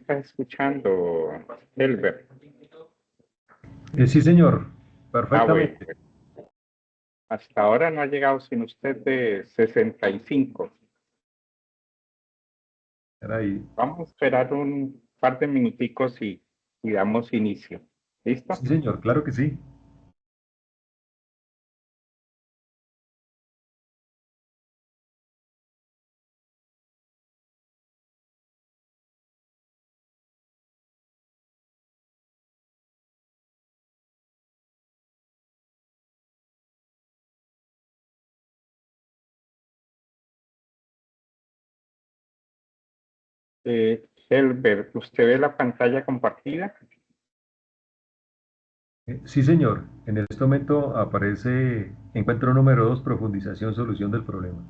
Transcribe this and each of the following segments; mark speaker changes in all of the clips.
Speaker 1: estás escuchando, Elber?
Speaker 2: Sí, señor,
Speaker 1: Bueno,
Speaker 2: perfectamente.
Speaker 1: pues, hasta ahora no ha llegado sin usted de 65.
Speaker 2: Caray.
Speaker 1: Vamos a esperar un par de minuticos y damos inicio. ¿Listo?
Speaker 2: Sí, señor, claro que sí.
Speaker 1: Elber, ¿usted ve la pantalla compartida?
Speaker 2: Sí, señor. En este momento aparece encuentro número 2, profundización, solución del problema.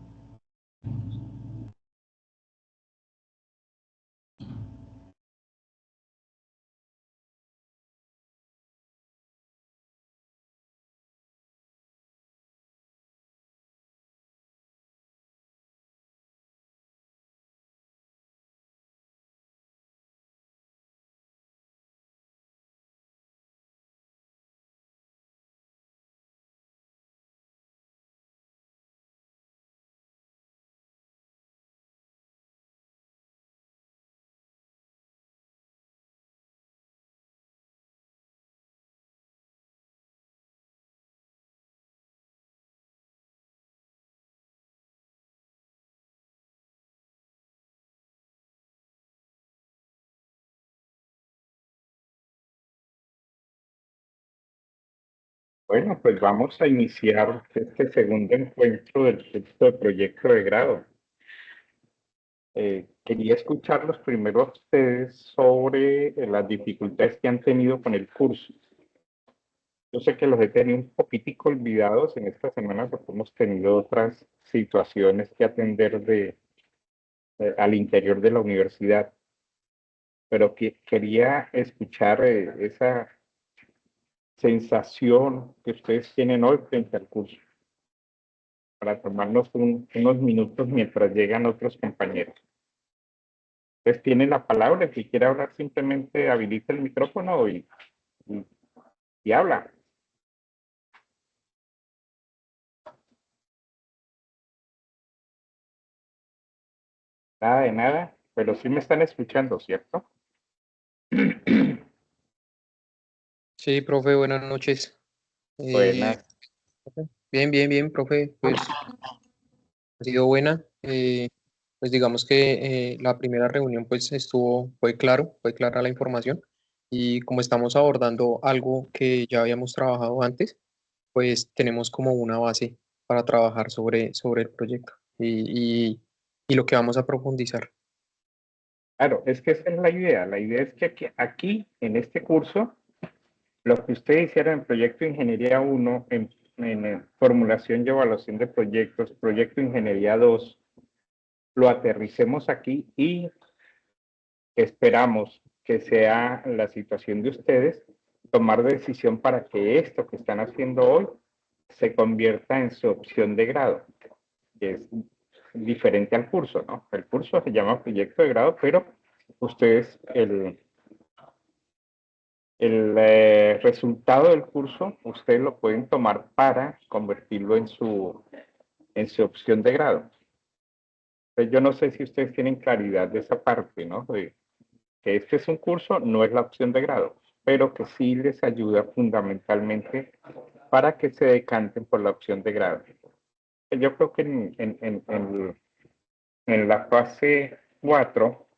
Speaker 1: Bueno, pues vamos a iniciar este segundo encuentro del texto de proyecto de grado. Quería escucharlos primero a ustedes sobre las dificultades que han tenido con el curso. Yo sé que los he tenido un poquitico olvidados en esta semana porque hemos tenido otras situaciones que atender al interior de la universidad, pero quería escuchar esa sensación que ustedes tienen hoy frente al curso para tomarnos unos minutos mientras llegan otros compañeros. Ustedes tienen la palabra, si quiere hablar simplemente habilita el micrófono y, y habla. Nada de nada, pero sí me están escuchando, ¿cierto?
Speaker 3: Sí, profe, buenas noches. Eh,
Speaker 1: Buenas.
Speaker 3: bien, bien, bien, profe, pues ha sido buena. Pues digamos que la primera reunión pues fue clara la información y como estamos abordando algo que ya habíamos trabajado antes, pues tenemos como una base para trabajar sobre el proyecto y lo que vamos a profundizar.
Speaker 1: Claro, es que esa es la idea. La idea es que aquí en este curso, lo que ustedes hicieron en Proyecto Ingeniería 1, en formulación y evaluación de proyectos, Proyecto Ingeniería 2, lo aterricemos aquí y esperamos que sea la situación de ustedes tomar decisión para que esto que están haciendo hoy se convierta en su opción de grado, que es diferente al curso, ¿no? El curso se llama proyecto de grado, pero ustedes, el resultado del curso, ustedes lo pueden tomar para convertirlo en su opción de grado. Entonces, yo no sé si ustedes tienen claridad de esa parte, ¿no? De que este es un curso, no es la opción de grado, pero que sí les ayuda fundamentalmente para que se decanten por la opción de grado. Yo creo que en la fase 4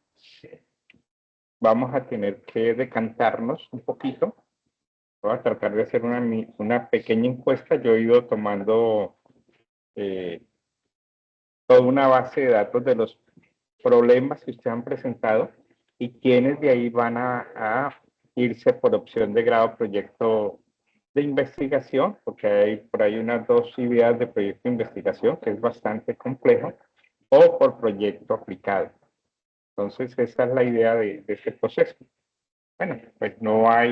Speaker 1: vamos a tener que decantarnos un poquito. Voy a tratar de hacer una pequeña encuesta. Yo he ido tomando eh, toda una base de datos de los problemas que ustedes han presentado y quienes de ahí van a irse por opción de grado proyecto de investigación, porque hay por ahí unas dos ideas de proyecto de investigación que es bastante complejo, o por proyecto aplicado. Entonces, esa es la idea de este proceso. Bueno, pues no ha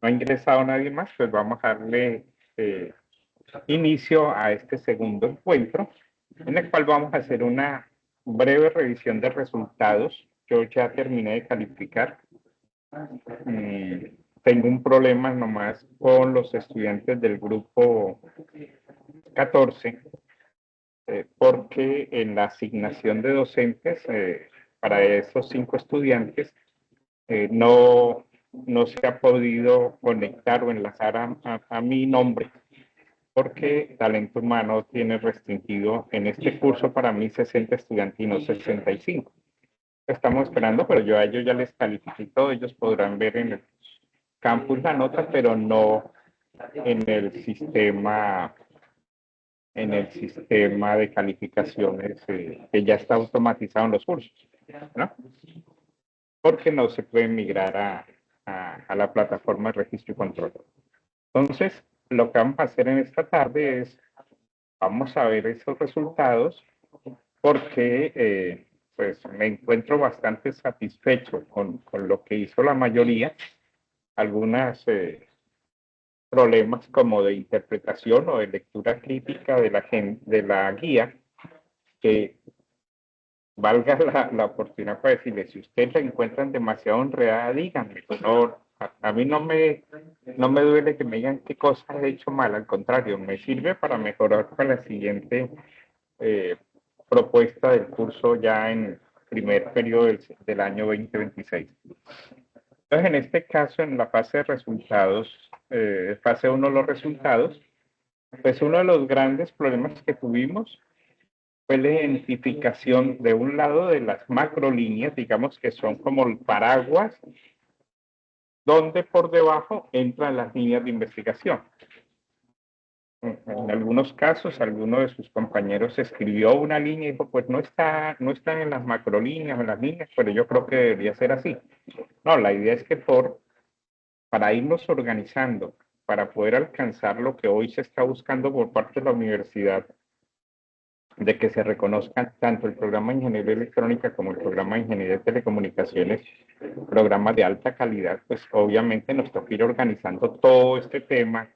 Speaker 1: ingresado nadie más, pues vamos a darle inicio a este segundo encuentro, en el cual vamos a hacer una breve revisión de resultados yo ya terminé de calificar. Tengo un problema nomás con los estudiantes del grupo 14, porque en la asignación de docentes para esos 5 estudiantes no se ha podido conectar o enlazar a mi nombre, porque talento humano tiene restringido en este curso para mí 60 estudiantes y no 65. Estamos esperando, pero yo a ellos ya les califiqué todo, ellos podrán ver en el campus la nota, pero no en el sistema de calificaciones que ya está automatizado en los cursos, ¿no? Porque no se puede migrar a la plataforma de registro y control. Entonces, lo que vamos a hacer en esta tarde es, vamos a ver esos resultados, porque pues me encuentro bastante satisfecho con lo que hizo la mayoría. Algunos problemas como de interpretación o de lectura crítica de la guía, que valga la oportunidad para decirle, si ustedes la encuentran demasiado enredada, díganme. No, a mí no me duele que me digan qué cosas he hecho mal, al contrario, me sirve para mejorar para la siguiente propuesta del curso ya en el primer periodo del año 2026. Entonces, en este caso, en la fase de resultados, fase 1, los resultados, pues uno de los grandes problemas que tuvimos fue la identificación de un lado de las macrolíneas, digamos que son como el paraguas, donde por debajo entran las líneas de investigación. En algunos casos, alguno de sus compañeros escribió una línea y dijo, pues no están en las macrolíneas o en las líneas, pero yo creo que debería ser así. No, la idea es que para irnos organizando, para poder alcanzar lo que hoy se está buscando por parte de la universidad, de que se reconozcan tanto el programa de Ingeniería Electrónica como el programa de Ingeniería de Telecomunicaciones, programas de alta calidad, pues obviamente nos toca ir organizando todo este tema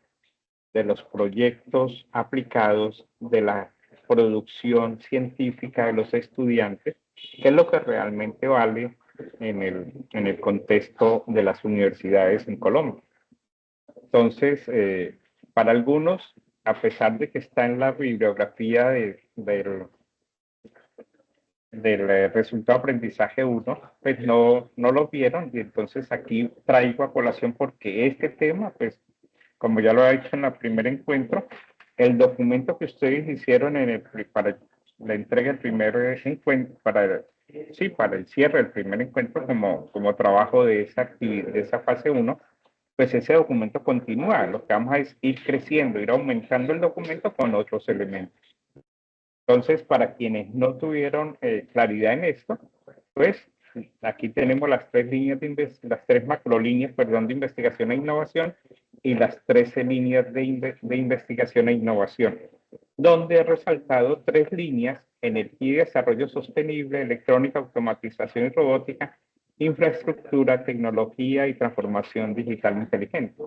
Speaker 1: de los proyectos aplicados, de la producción científica de los estudiantes, que es lo que realmente vale en el contexto de las universidades en Colombia. Entonces, para algunos, a pesar de que está en la bibliografía del resultado de aprendizaje 1, pues no lo vieron, y entonces aquí traigo a colación porque este tema, pues como ya lo he hecho en el primer encuentro, el documento que ustedes hicieron para la entrega del primer encuentro, para el cierre del primer encuentro como trabajo de esa actividad, de esa fase 1, pues ese documento continúa. Lo que vamos a es ir creciendo, ir aumentando el documento con otros elementos. Entonces, para quienes no tuvieron claridad en esto, pues aquí tenemos las tres macrolíneas, perdón, de investigación e innovación y las 13 líneas de investigación e innovación, donde he resaltado 3 líneas: energía y desarrollo sostenible, electrónica, automatización y robótica, infraestructura, tecnología y transformación digital inteligente.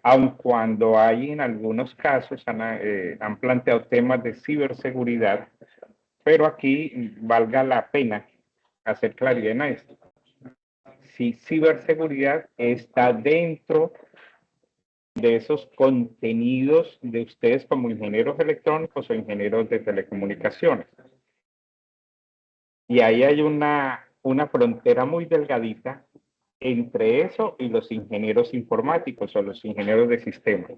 Speaker 1: Aun cuando hay en algunos casos han planteado temas de ciberseguridad, pero aquí valga la pena hacer claridad en esto. Si ciberseguridad está dentro de esos contenidos de ustedes como ingenieros electrónicos o ingenieros de telecomunicaciones. Y ahí hay una frontera muy delgadita entre eso y los ingenieros informáticos o los ingenieros de sistemas.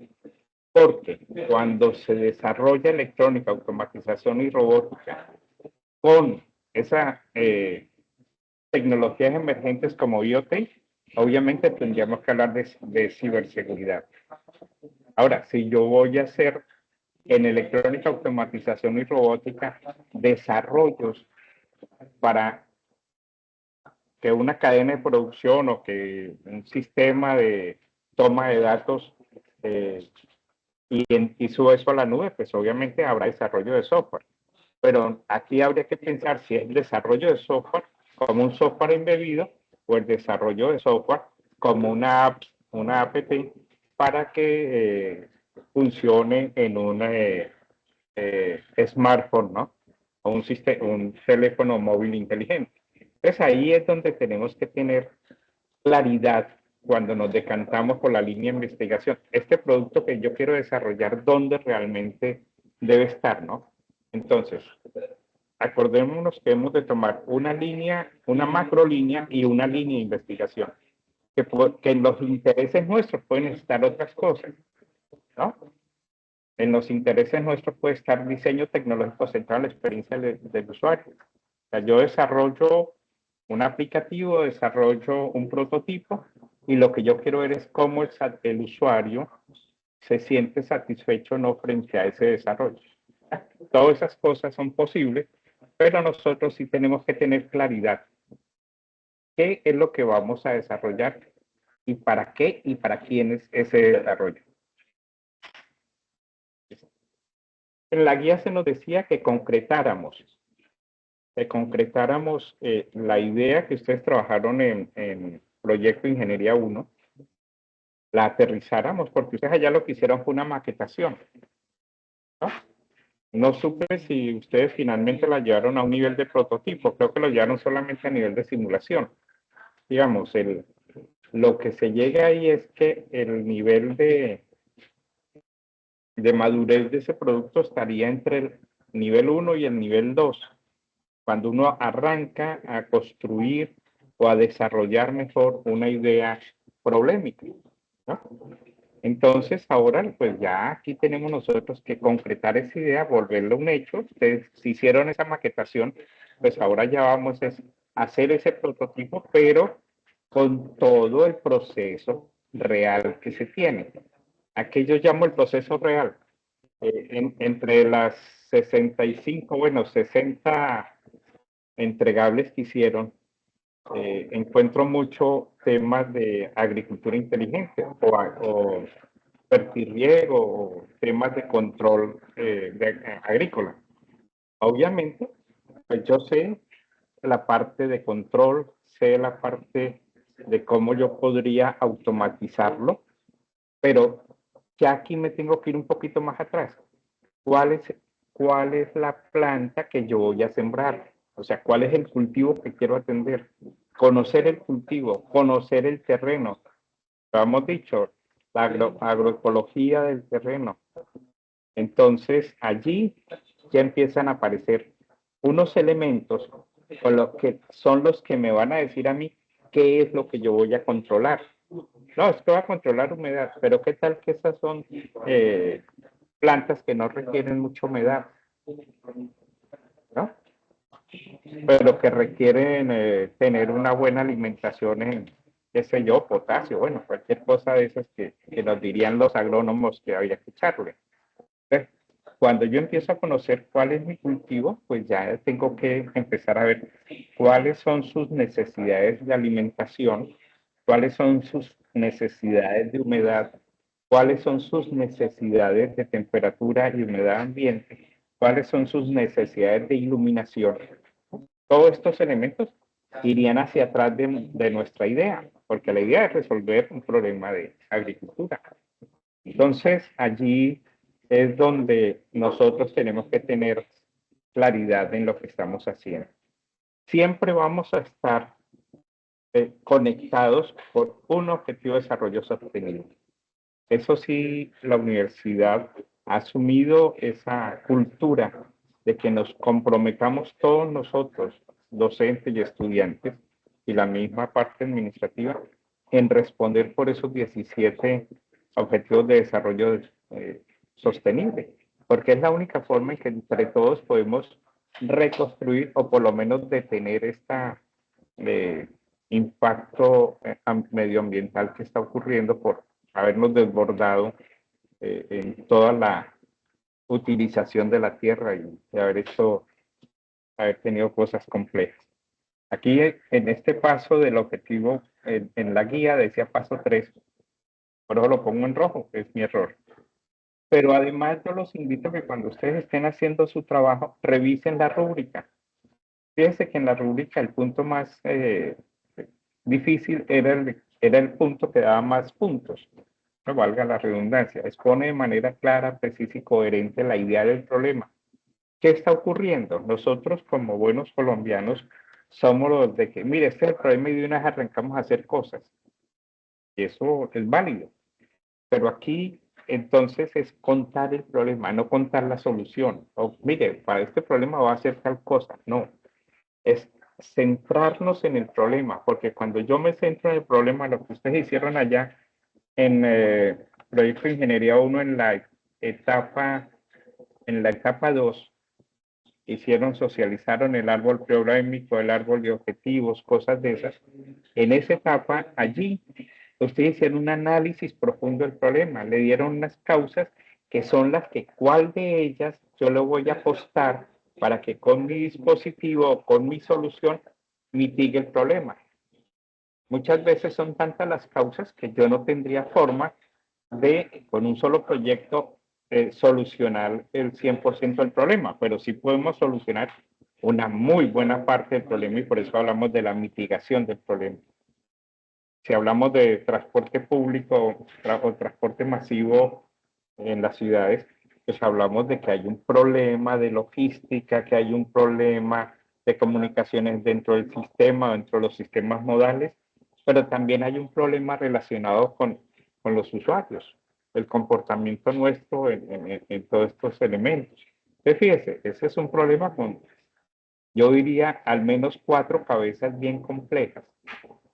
Speaker 1: Porque cuando se desarrolla electrónica, automatización y robótica con esas tecnologías emergentes como IoT, obviamente tendríamos que hablar de ciberseguridad. Ahora, si yo voy a hacer en electrónica, automatización y robótica desarrollos para que una cadena de producción o que un sistema de toma de datos y subo eso a la nube, pues obviamente habrá desarrollo de software. Pero aquí habría que pensar si es el desarrollo de software como un software embebido o el desarrollo de software como una app para que funcione en un smartphone, ¿no? O un teléfono móvil inteligente. Entonces ahí es donde tenemos que tener claridad cuando nos decantamos por la línea de investigación. Este producto que yo quiero desarrollar, ¿dónde realmente debe estar, no? Entonces, acordémonos que hemos de tomar una línea, una macro línea y una línea de investigación. Que en los intereses nuestros pueden estar otras cosas, ¿no? En los intereses nuestros puede estar diseño tecnológico centrado en la experiencia del usuario. O sea, yo desarrollo un aplicativo, desarrollo un prototipo y lo que yo quiero ver es cómo el usuario se siente satisfecho o no frente a ese desarrollo. Todas esas cosas son posibles, pero nosotros sí tenemos que tener claridad. ¿Qué es lo que vamos a desarrollar? ¿Y para qué y para quién es ese desarrollo? En la guía se nos decía que concretáramos la idea que ustedes trabajaron en Proyecto Ingeniería 1, la aterrizáramos, porque ustedes allá lo que hicieron fue una maquetación, ¿no? No supe si ustedes finalmente la llevaron a un nivel de prototipo, creo que lo llevaron solamente a nivel de simulación. Digamos, lo que se llega ahí es que el nivel de madurez de ese producto estaría entre el nivel 1 y el nivel 2. Cuando uno arranca a construir o a desarrollar mejor una idea problemática, ¿no? Entonces, ahora, pues ya aquí tenemos nosotros que concretar esa idea, volverlo un hecho. Ustedes si hicieron esa maquetación, pues ahora ya vamos a hacer ese prototipo, pero con todo el proceso real que se tiene. Aquí yo llamo el proceso real. Entre las 65, bueno, 60 entregables que hicieron, encuentro mucho temas de agricultura inteligente o fertirriego o temas de control agrícola. Obviamente, pues yo sé la parte de control, sé la parte de cómo yo podría automatizarlo, pero ya aquí me tengo que ir un poquito más atrás. ¿Cuál es la planta que yo voy a sembrar? O sea, ¿cuál es el cultivo que quiero atender? Conocer el cultivo, conocer el terreno. Lo hemos dicho, la agroecología del terreno. Entonces, allí ya empiezan a aparecer unos elementos con los que son los que me van a decir a mí qué es lo que yo voy a controlar. No, es que va a controlar humedad, pero ¿qué tal que esas son plantas que no requieren mucha humedad? ¿No? Pero que requieren tener una buena alimentación en, qué sé yo, potasio, bueno, cualquier cosa de esas que nos dirían los agrónomos que había que echarle. Entonces, cuando yo empiezo a conocer cuál es mi cultivo, pues ya tengo que empezar a ver cuáles son sus necesidades de alimentación, cuáles son sus necesidades de humedad, cuáles son sus necesidades de temperatura y humedad ambiente, cuáles son sus necesidades de iluminación. Todos estos elementos irían hacia atrás de nuestra idea, porque la idea es resolver un problema de agricultura. Entonces, allí es donde nosotros tenemos que tener claridad en lo que estamos haciendo. Siempre vamos a estar conectados por un objetivo de desarrollo sostenible. Eso sí, la universidad ha asumido esa cultura de que nos comprometamos todos nosotros, docentes y estudiantes, y la misma parte administrativa, en responder por esos 17 objetivos de desarrollo sostenible, porque es la única forma en que entre todos podemos reconstruir o por lo menos detener este impacto medioambiental que está ocurriendo por habernos desbordado en toda la utilización de la tierra y haber tenido cosas complejas. Aquí en este paso del objetivo, en la guía decía paso 3, por eso lo pongo en rojo, que es mi error. Pero además yo los invito a que cuando ustedes estén haciendo su trabajo, revisen la rúbrica. Fíjense que en la rúbrica el punto más difícil era el punto que daba más puntos, no valga la redundancia, expone de manera clara, precisa y coherente la idea del problema. ¿Qué está ocurriendo? Nosotros como buenos colombianos somos los de que, mire, este es el problema y de una vez arrancamos a hacer cosas. Y eso es válido. Pero aquí, entonces, es contar el problema, no contar la solución. O, mire, para este problema va a hacer tal cosa. No, es centrarnos en el problema, porque cuando yo me centro en el problema, lo que ustedes hicieron allá en Proyecto de Ingeniería 1 en la etapa 2, socializaron el árbol problemático, el árbol de objetivos, cosas de esas. En esa etapa, allí, ustedes hicieron un análisis profundo del problema, le dieron unas causas que son las que, ¿cuál de ellas yo le voy a apostar para que con mi dispositivo, con mi solución, mitigue el problema? Muchas veces son tantas las causas que yo no tendría forma de, con un solo proyecto, solucionar el 100% del problema, pero sí podemos solucionar una muy buena parte del problema y por eso hablamos de la mitigación del problema. Si hablamos de transporte público o transporte masivo en las ciudades, pues hablamos de que hay un problema de logística, que hay un problema de comunicaciones dentro del sistema, dentro de los sistemas modales, pero también hay un problema relacionado con los usuarios, el comportamiento nuestro en todos estos elementos. Entonces, fíjese, ese es un problema con, yo diría, al menos 4 cabezas bien complejas.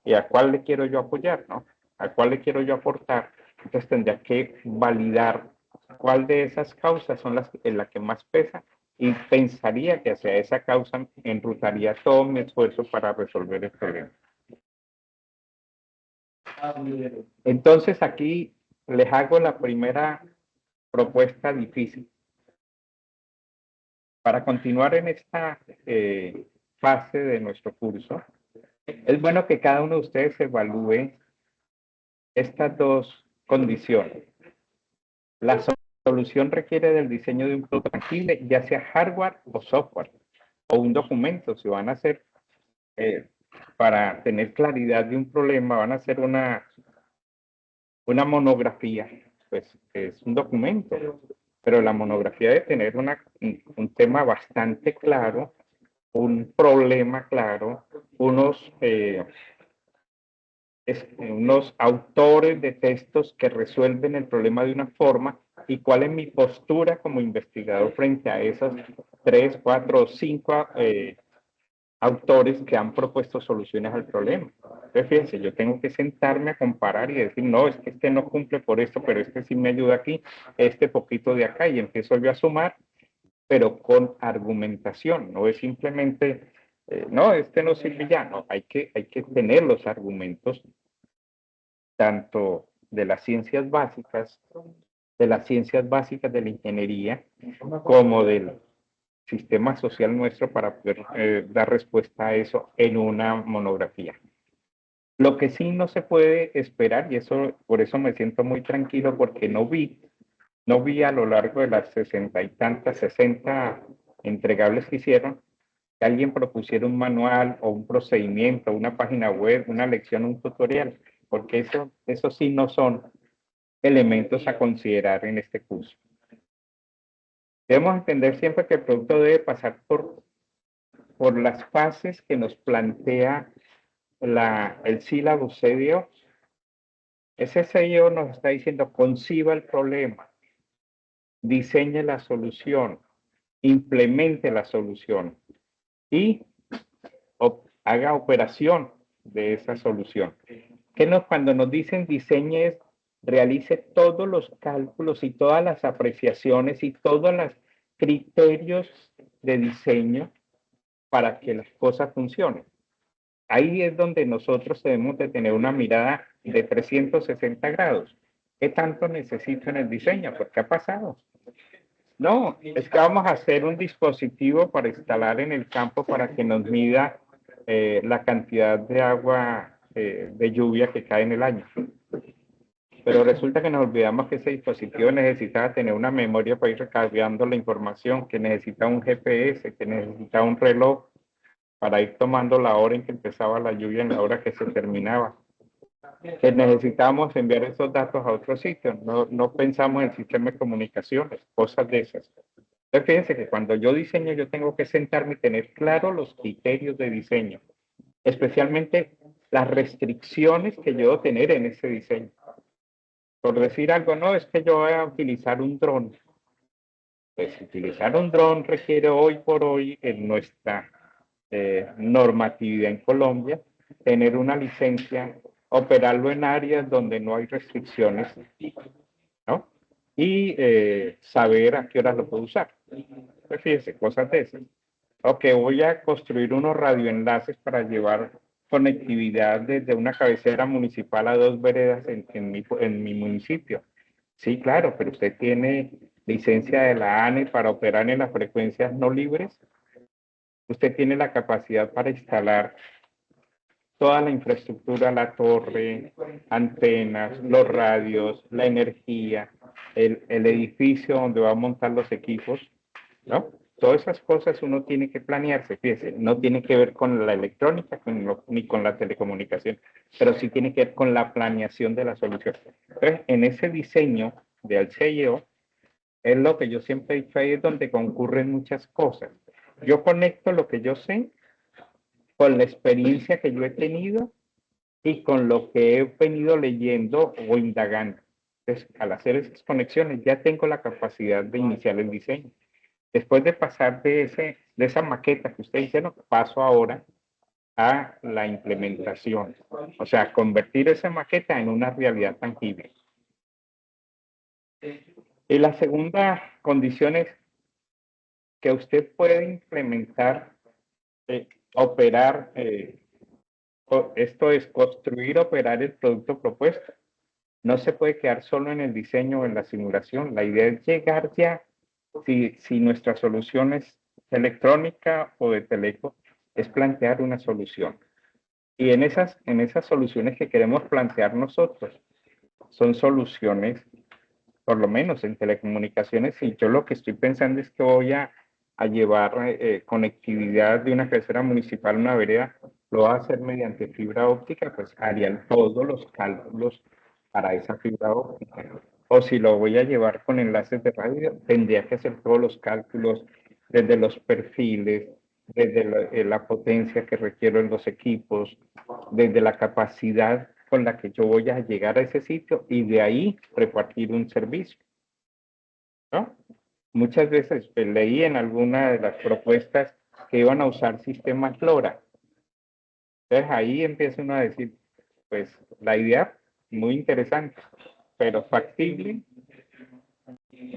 Speaker 1: ¿Y a cuál le quiero yo apoyar, no? ¿A cuál le quiero yo aportar? Entonces tendría que validar cuál de esas causas son las en la que más pesa y pensaría que hacia esa causa enrutaría todo mi esfuerzo para resolver el problema. Entonces aquí les hago la primera propuesta difícil. Para continuar en esta fase de nuestro curso, es bueno que cada uno de ustedes evalúe estas dos condiciones. La solución requiere del diseño de un producto tangible, ya sea hardware o software, o un documento. Si van a hacer, para tener claridad de un problema, van a hacer una monografía, pues es un documento, pero la monografía debe tener un tema bastante claro, un problema claro, unos autores de textos que resuelven el problema de una forma y cuál es mi postura como investigador frente a esos 3, 4 o 5 autores que han propuesto soluciones al problema. Entonces, fíjense, yo tengo que sentarme a comparar y decir, no, es que este no cumple por esto, pero este sí me ayuda aquí, este poquito de acá, y empiezo yo a sumar, pero con argumentación, no es simplemente, no, este no sirve ya, no, hay que tener los argumentos tanto de las ciencias básicas, de la ingeniería, como del sistema social nuestro para poder dar respuesta a eso en una monografía. Lo que sí no se puede esperar, y eso por eso me siento muy tranquilo, porque no vi a lo largo de las 60 y tantas, 60 entregables que hicieron, que alguien propusiera un manual o un procedimiento, una página web, una lección, un tutorial, porque eso sí no son elementos a considerar en este curso. Debemos entender siempre que el producto debe pasar por las fases que nos plantea el sílabo CDO. Ese CDO nos está diciendo, conciba el problema, diseñe la solución, implemente la solución y haga operación de esa solución. Cuando nos dicen diseñe, realice todos los cálculos y todas las apreciaciones y todos los criterios de diseño para que las cosas funcionen. Ahí es donde nosotros debemos de tener una mirada de 360 grados. ¿Qué tanto necesito en el diseño? ¿Por qué ha pasado? No, es que vamos a hacer un dispositivo para instalar en el campo para que nos mida la cantidad de agua de lluvia que cae en el año. Pero resulta que nos olvidamos que ese dispositivo necesitaba tener una memoria para ir recargando la información, que necesita un GPS, que necesita un reloj para ir tomando la hora en que empezaba la lluvia en la hora que se terminaba. Que necesitamos enviar esos datos a otro sitio. No pensamos en el sistema de comunicaciones, cosas de esas. Entonces, fíjense que cuando yo diseño, yo tengo que sentarme y tener claro los criterios de diseño, especialmente las restricciones que yo debo tener en ese diseño. Por decir algo, no, es que yo voy a utilizar un dron. Pues utilizar un dron requiere hoy por hoy en nuestra normatividad en Colombia tener una licencia, operarlo en áreas donde no hay restricciones, ¿no? Y saber a qué horas lo puedo usar. Pues fíjese, cosas de esas. Ok, voy a construir unos radioenlaces para llevar conectividad desde una cabecera municipal a 2 veredas en mi municipio. Sí, claro, pero usted tiene licencia de la ANE para operar en las frecuencias no libres. Usted tiene la capacidad para instalar toda la infraestructura, la torre, antenas, los radios, la energía, el edificio donde va a montar los equipos, ¿no? Todas esas cosas uno tiene que planearse, fíjese, no tiene que ver con la electrónica ni con la telecomunicación, pero sí tiene que ver con la planeación de la solución. Entonces, en ese diseño de Alceo, es lo que yo siempre he dicho, ahí es donde concurren muchas cosas. Yo conecto lo que yo sé con la experiencia que yo he tenido y con lo que he venido leyendo o indagando. Entonces, al hacer esas conexiones, ya tengo la capacidad de iniciar el diseño. Después de pasar de esa maqueta que usted dice, no, paso ahora a la implementación. O sea, convertir esa maqueta en una realidad tangible. Y la segunda condición es que usted puede implementar, operar, esto es construir, operar el producto propuesto. No se puede quedar solo en el diseño o en la simulación. La idea es llegar ya, si nuestra solución es electrónica o de teleco, es plantear una solución. Y en esas soluciones que queremos plantear nosotros, son soluciones, por lo menos en telecomunicaciones, y yo lo que estoy pensando es que voy a llevar conectividad de una cabecera municipal a una vereda, lo voy a hacer mediante fibra óptica, pues harían todos los cálculos para esa fibra óptica. O si lo voy a llevar con enlaces de radio, tendría que hacer todos los cálculos desde los perfiles, desde la potencia que requiero en los equipos, desde la capacidad con la que yo voy a llegar a ese sitio y de ahí repartir un servicio, ¿no? Muchas veces leí en alguna de las propuestas que iban a usar sistemas LoRa. Entonces ahí empieza uno a decir, pues la idea muy interesante, pero factible,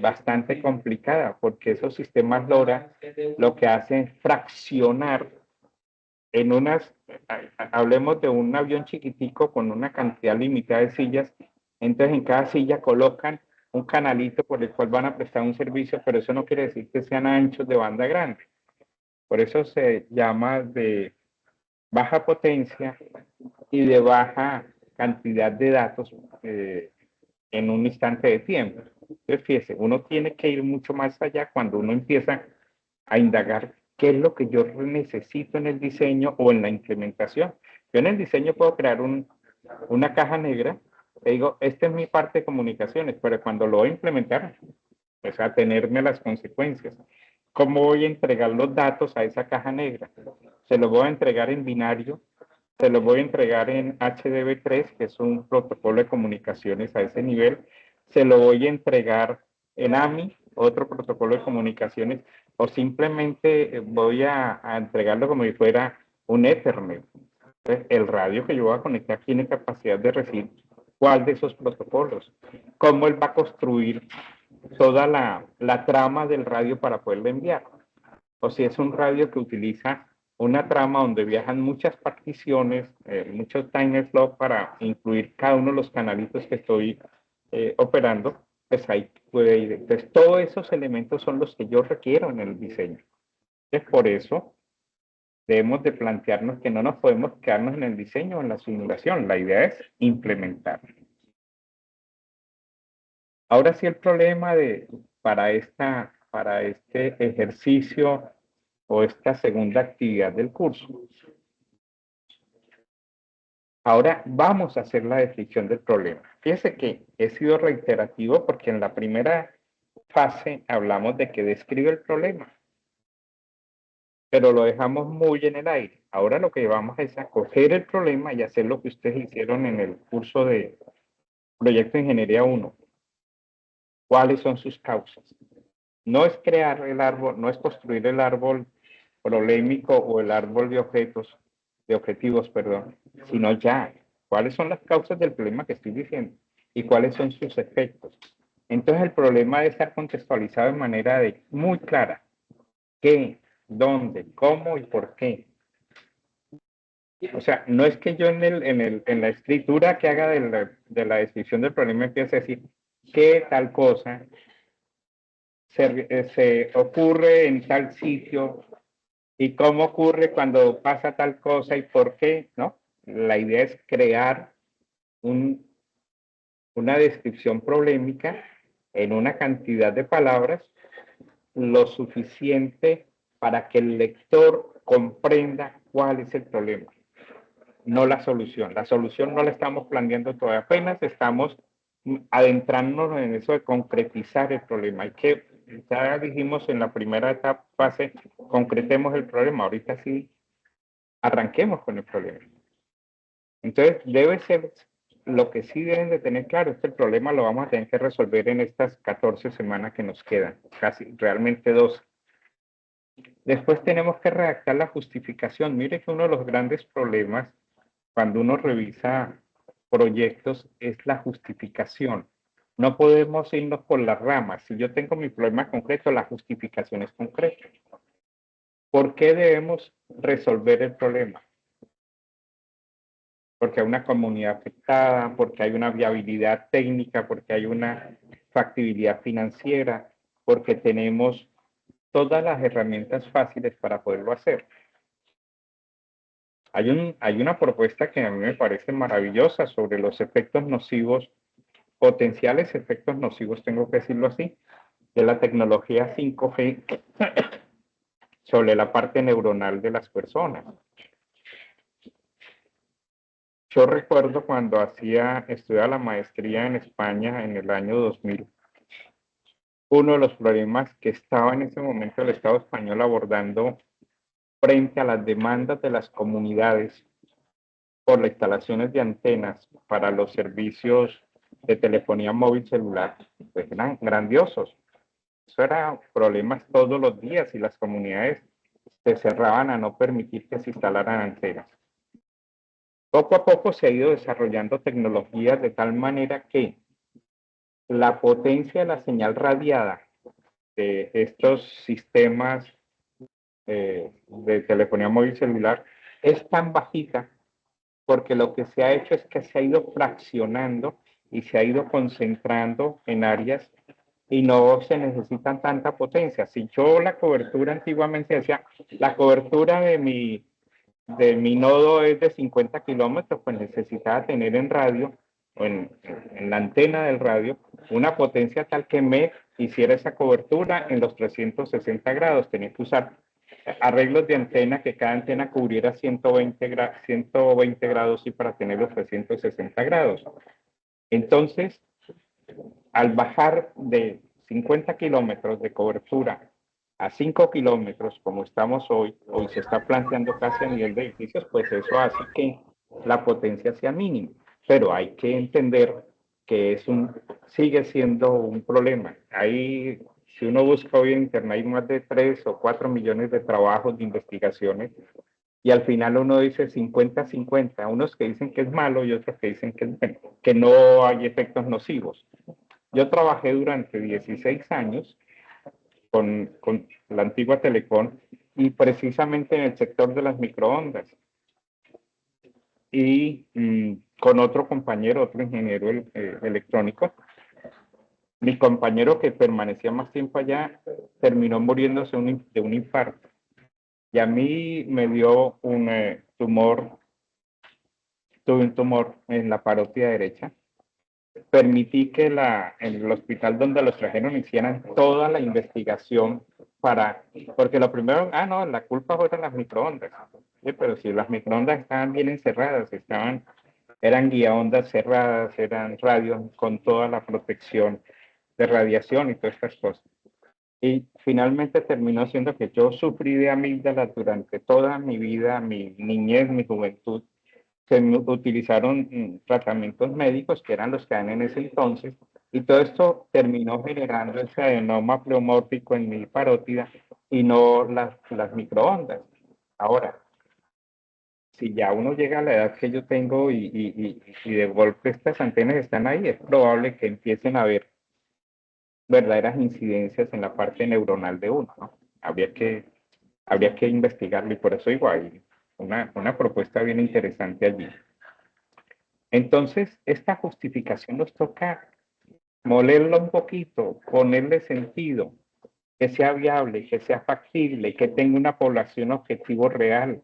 Speaker 1: bastante complicada, porque esos sistemas LoRa lo que hacen es fraccionar en hablemos de un avión chiquitico con una cantidad limitada de sillas, entonces en cada silla colocan un canalito por el cual van a prestar un servicio, pero eso no quiere decir que sean anchos de banda grande. Por eso se llama de baja potencia y de baja cantidad de datos en un instante de tiempo. Entonces, fíjese, uno tiene que ir mucho más allá cuando uno empieza a indagar qué es lo que yo necesito en el diseño o en la implementación. Yo en el diseño puedo crear una caja negra, y digo, esta es mi parte de comunicaciones, pero cuando lo voy a implementar, pues a tenerme las consecuencias. ¿Cómo voy a entregar los datos a esa caja negra? Se los voy a entregar en binario, se los voy a entregar en HDB3, que es un protocolo de comunicaciones a ese nivel, se lo voy a entregar en AMI, otro protocolo de comunicaciones, o simplemente voy a entregarlo como si fuera un Ethernet. Entonces, el radio que yo voy a conectar tiene capacidad de recibir cuál de esos protocolos, cómo él va a construir toda la trama del radio para poderlo enviar. O si es un radio que utiliza una trama donde viajan muchas particiones, muchos time slots para incluir cada uno de los canalitos que estoy operando, pues ahí puede ir. Entonces, todos esos elementos son los que yo requiero en el diseño. Entonces, por eso debemos de plantearnos que no nos podemos quedarnos en el diseño o en la simulación. La idea es implementar. Ahora sí el problema para este ejercicio o esta segunda actividad del curso. Ahora vamos a hacer la descripción del problema. Fíjese que he sido reiterativo porque en la primera fase hablamos de que describe el problema, pero lo dejamos muy en el aire. Ahora lo que vamos es a coger el problema y hacer lo que ustedes hicieron en el curso de Proyecto de Ingeniería 1. ¿Cuáles son sus causas? No es crear el árbol, no es construir el árbol problemático o el árbol de objetivos, perdón, sino ya, ¿cuáles son las causas del problema que estoy diciendo? ¿Y cuáles son sus efectos? Entonces el problema debe estar contextualizado de manera muy clara. ¿Qué? ¿Dónde? ¿Cómo y por qué? O sea, no es que yo en la escritura que haga de la descripción del problema empiece a decir qué tal cosa se ocurre en tal sitio y cómo ocurre cuando pasa tal cosa y por qué, ¿no? La idea es crear una descripción problemática en una cantidad de palabras lo suficiente para que el lector comprenda cuál es el problema, no la solución. La solución no la estamos planeando todavía, apenas estamos adentrándonos en eso de concretizar el problema. Hay que, ya dijimos en la primera etapa, fase, concretemos el problema. Ahorita sí, arranquemos con el problema. Entonces, debe ser, lo que sí deben de tener claro es que el problema lo vamos a tener que resolver en estas 14 semanas que nos quedan, casi realmente 12. Después tenemos que redactar la justificación. Mire que uno de los grandes problemas cuando uno revisa proyectos es la justificación. No podemos irnos por las ramas. Si yo tengo mi problema concreto, la justificación es concreta. ¿Por qué debemos resolver el problema? Porque hay una comunidad afectada, porque hay una viabilidad técnica, porque hay una factibilidad financiera, porque tenemos todas las herramientas fáciles para poderlo hacer. Hay una propuesta que a mí me parece maravillosa sobre los efectos nocivos, potenciales efectos nocivos, tengo que decirlo así, de la tecnología 5G sobre la parte neuronal de las personas. Yo recuerdo cuando estudiaba la maestría en España en el año 2000, uno de los problemas que estaba en ese momento el Estado español abordando frente a las demandas de las comunidades por las instalaciones de antenas para los servicios de telefonía móvil celular, pues eran grandiosos. Eso eran problemas todos los días y las comunidades se cerraban a no permitir que se instalaran antenas. Poco a poco se ha ido desarrollando tecnologías de tal manera que la potencia de la señal radiada de estos sistemas de telefonía móvil celular es tan bajita porque lo que se ha hecho es que se ha ido fraccionando y se ha ido concentrando en áreas y no se necesitan tanta potencia. Si yo la cobertura antiguamente decía, la cobertura de mi nodo es de 50 kilómetros, pues necesitaba tener en radio o en la antena del radio una potencia tal que me hiciera esa cobertura en los 360 grados. Tenía que usar arreglos de antena, que cada antena cubriera 120 grados y para tener los 360 grados. Entonces, al bajar de 50 kilómetros de cobertura a 5 kilómetros, como estamos hoy se está planteando casi a nivel de edificios, pues eso hace que la potencia sea mínima. Pero hay que entender que sigue siendo un problema. Ahí, si uno busca hoy en Internet, hay más de 3 o 4 millones de trabajos de investigaciones y al final uno dice 50-50, unos que dicen que es malo y otros que dicen que es bueno, que no hay efectos nocivos. Yo trabajé durante 16 años con la antigua Telecom y precisamente en el sector de las microondas. Y con otro compañero, otro ingeniero electrónico, mi compañero que permanecía más tiempo allá terminó muriéndose de un infarto. Y a mí me dio un tumor, tuve un tumor en la parótida derecha. Permití que en el hospital donde los trajeron hicieran toda la investigación porque lo primero, no, la culpa fueron las microondas. Sí, pero si las microondas estaban bien encerradas, eran guiaondas cerradas, eran radios con toda la protección. de radiación y todas estas cosas. Y finalmente terminó siendo que yo sufrí de amígdalas durante toda mi vida, mi niñez, mi juventud. Se utilizaron tratamientos médicos que eran los que dan en ese entonces, y todo esto terminó generando ese adenoma pleomórfico en mi parótida y no las microondas. Ahora, si ya uno llega a la edad que yo tengo y de golpe estas antenas están ahí, es probable que empiecen a haber verdaderas incidencias en la parte neuronal de uno, ¿no? Habría que investigarlo, y por eso igual, una propuesta bien interesante allí. Entonces, esta justificación nos toca molerla un poquito, ponerle sentido, que sea viable, que sea factible, que tenga una población objetivo real,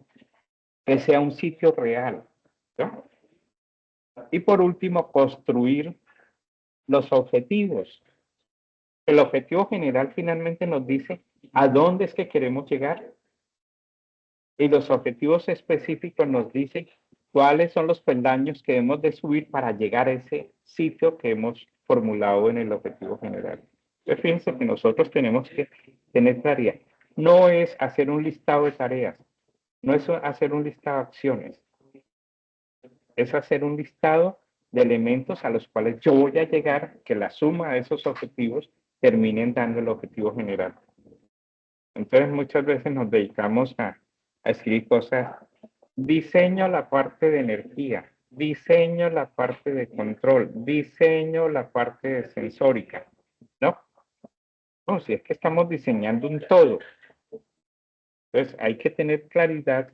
Speaker 1: que sea un sitio real, ¿no? Y por último, construir los objetivos. El objetivo general finalmente nos dice a dónde es que queremos llegar, y los objetivos específicos nos dicen cuáles son los peldaños que debemos de subir para llegar a ese sitio que hemos formulado en el objetivo general. Entonces, fíjense que nosotros tenemos que tener claridad. No es hacer un listado de tareas, no es hacer un listado de acciones, es hacer un listado de elementos a los cuales yo voy a llegar, que la suma de esos objetivos terminen dando el objetivo general. Entonces, muchas veces nos dedicamos a escribir cosas. Diseño la parte de energía, diseño la parte de control, diseño la parte de sensórica, ¿no? No, si es que estamos diseñando un todo. Entonces, hay que tener claridad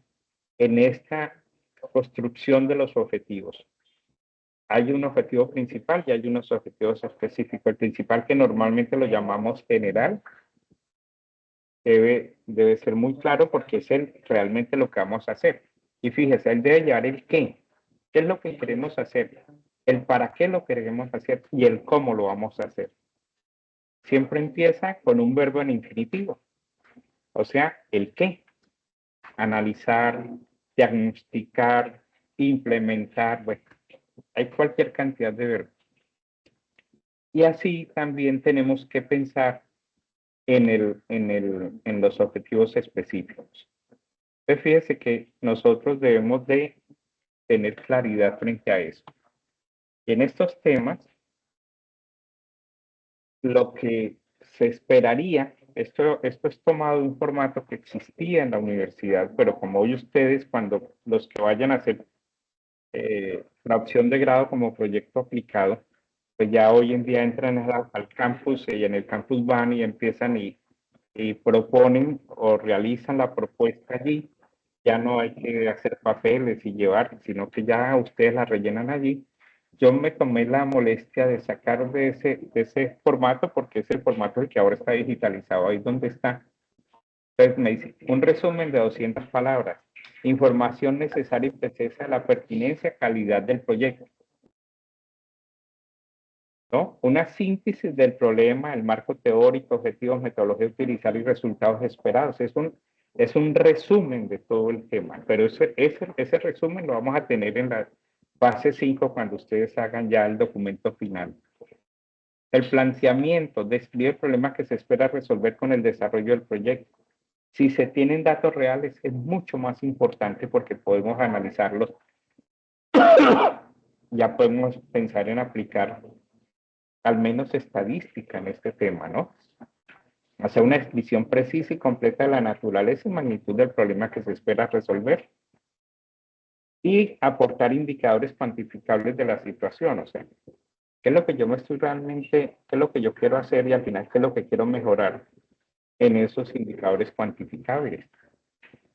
Speaker 1: en esta construcción de los objetivos. Hay un objetivo principal y hay unos objetivos específicos. El principal, que normalmente lo llamamos general, debe ser muy claro, porque es realmente lo que vamos a hacer. Y fíjese, él debe llevar el qué. ¿Qué es lo que queremos hacer? El para qué lo queremos hacer y el cómo lo vamos a hacer. Siempre empieza con un verbo en infinitivo. O sea, el qué. Analizar, diagnosticar, implementar. Bueno, hay cualquier cantidad de verbos. Y así también tenemos que pensar en los objetivos específicos. Entonces, fíjese que nosotros debemos de tener claridad frente a eso. Y en estos temas, lo que se esperaría, esto es tomado de un formato que existía en la universidad, pero como hoy ustedes, cuando los que vayan a hacer la opción de grado como proyecto aplicado, pues ya hoy en día entran al campus, y en el campus van y empiezan y proponen o realizan la propuesta allí. Ya no hay que hacer papeles y llevar, sino que ya ustedes la rellenan allí. Yo me tomé la molestia de sacar de ese formato, porque es el formato el que ahora está digitalizado, ahí donde está. Entonces me dice, un resumen de 200 palabras, información necesaria y precisa de la pertinencia, calidad del proyecto, ¿no? Una síntesis del problema, el marco teórico, objetivos, metodología a utilizar y resultados esperados. Es un resumen de todo el tema, pero ese resumen lo vamos a tener en la fase 5 cuando ustedes hagan ya el documento final. El planteamiento describe el problema que se espera resolver con el desarrollo del proyecto. Si se tienen datos reales, es mucho más importante, porque podemos analizarlos. Ya podemos pensar en aplicar al menos estadística en este tema, ¿no? Hacer una descripción precisa y completa de la naturaleza y magnitud del problema que se espera resolver, y aportar indicadores cuantificables de la situación. O sea, ¿qué es lo que yo me estoy realmente, qué es lo que yo quiero hacer, y al final qué es lo que quiero mejorar en esos indicadores cuantificables?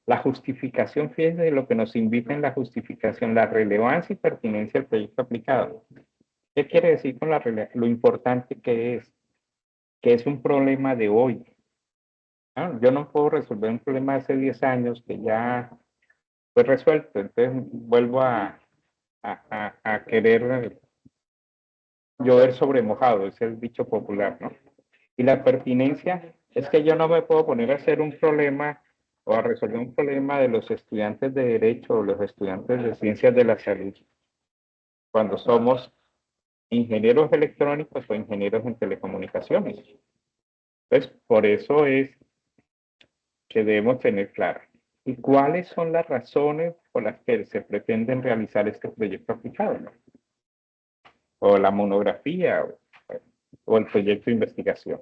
Speaker 1: La justificación, fíjense de lo que nos invita en la justificación: la relevancia y pertinencia del proyecto aplicado. ¿Qué quiere decir con lo importante que es? Que es un problema de hoy. ¿No? Yo no puedo resolver un problema de hace 10 años que ya fue resuelto, entonces vuelvo a querer llover sobre mojado, es el dicho popular, ¿no? Y la pertinencia es que yo no me puedo poner a hacer un problema o a resolver un problema de los estudiantes de Derecho o los estudiantes de Ciencias de la Salud cuando somos ingenieros electrónicos o ingenieros en telecomunicaciones. Entonces, por eso es que debemos tener claro. ¿Y cuáles son las razones por las que se pretenden realizar este proyecto aplicado, ¿no? O la monografía o el proyecto de investigación?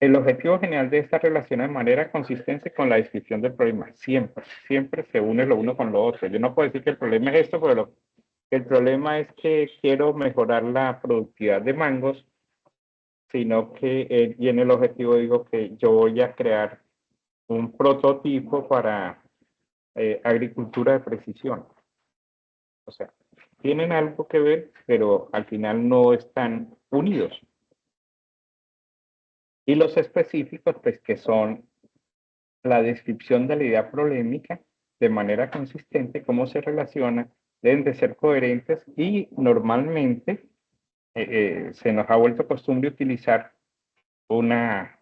Speaker 1: El objetivo general de esta relación de manera consistente con la descripción del problema. Siempre se une lo uno con lo otro. Yo no puedo decir que el problema es esto, pero el problema es que quiero mejorar la productividad de mangos, sino que y en el objetivo digo que yo voy a crear un prototipo para agricultura de precisión. O sea, tienen algo que ver, pero al final no están unidos. Y los específicos, pues que son la descripción de la idea problemática de manera consistente, cómo se relaciona, deben de ser coherentes y normalmente se nos ha vuelto costumbre utilizar una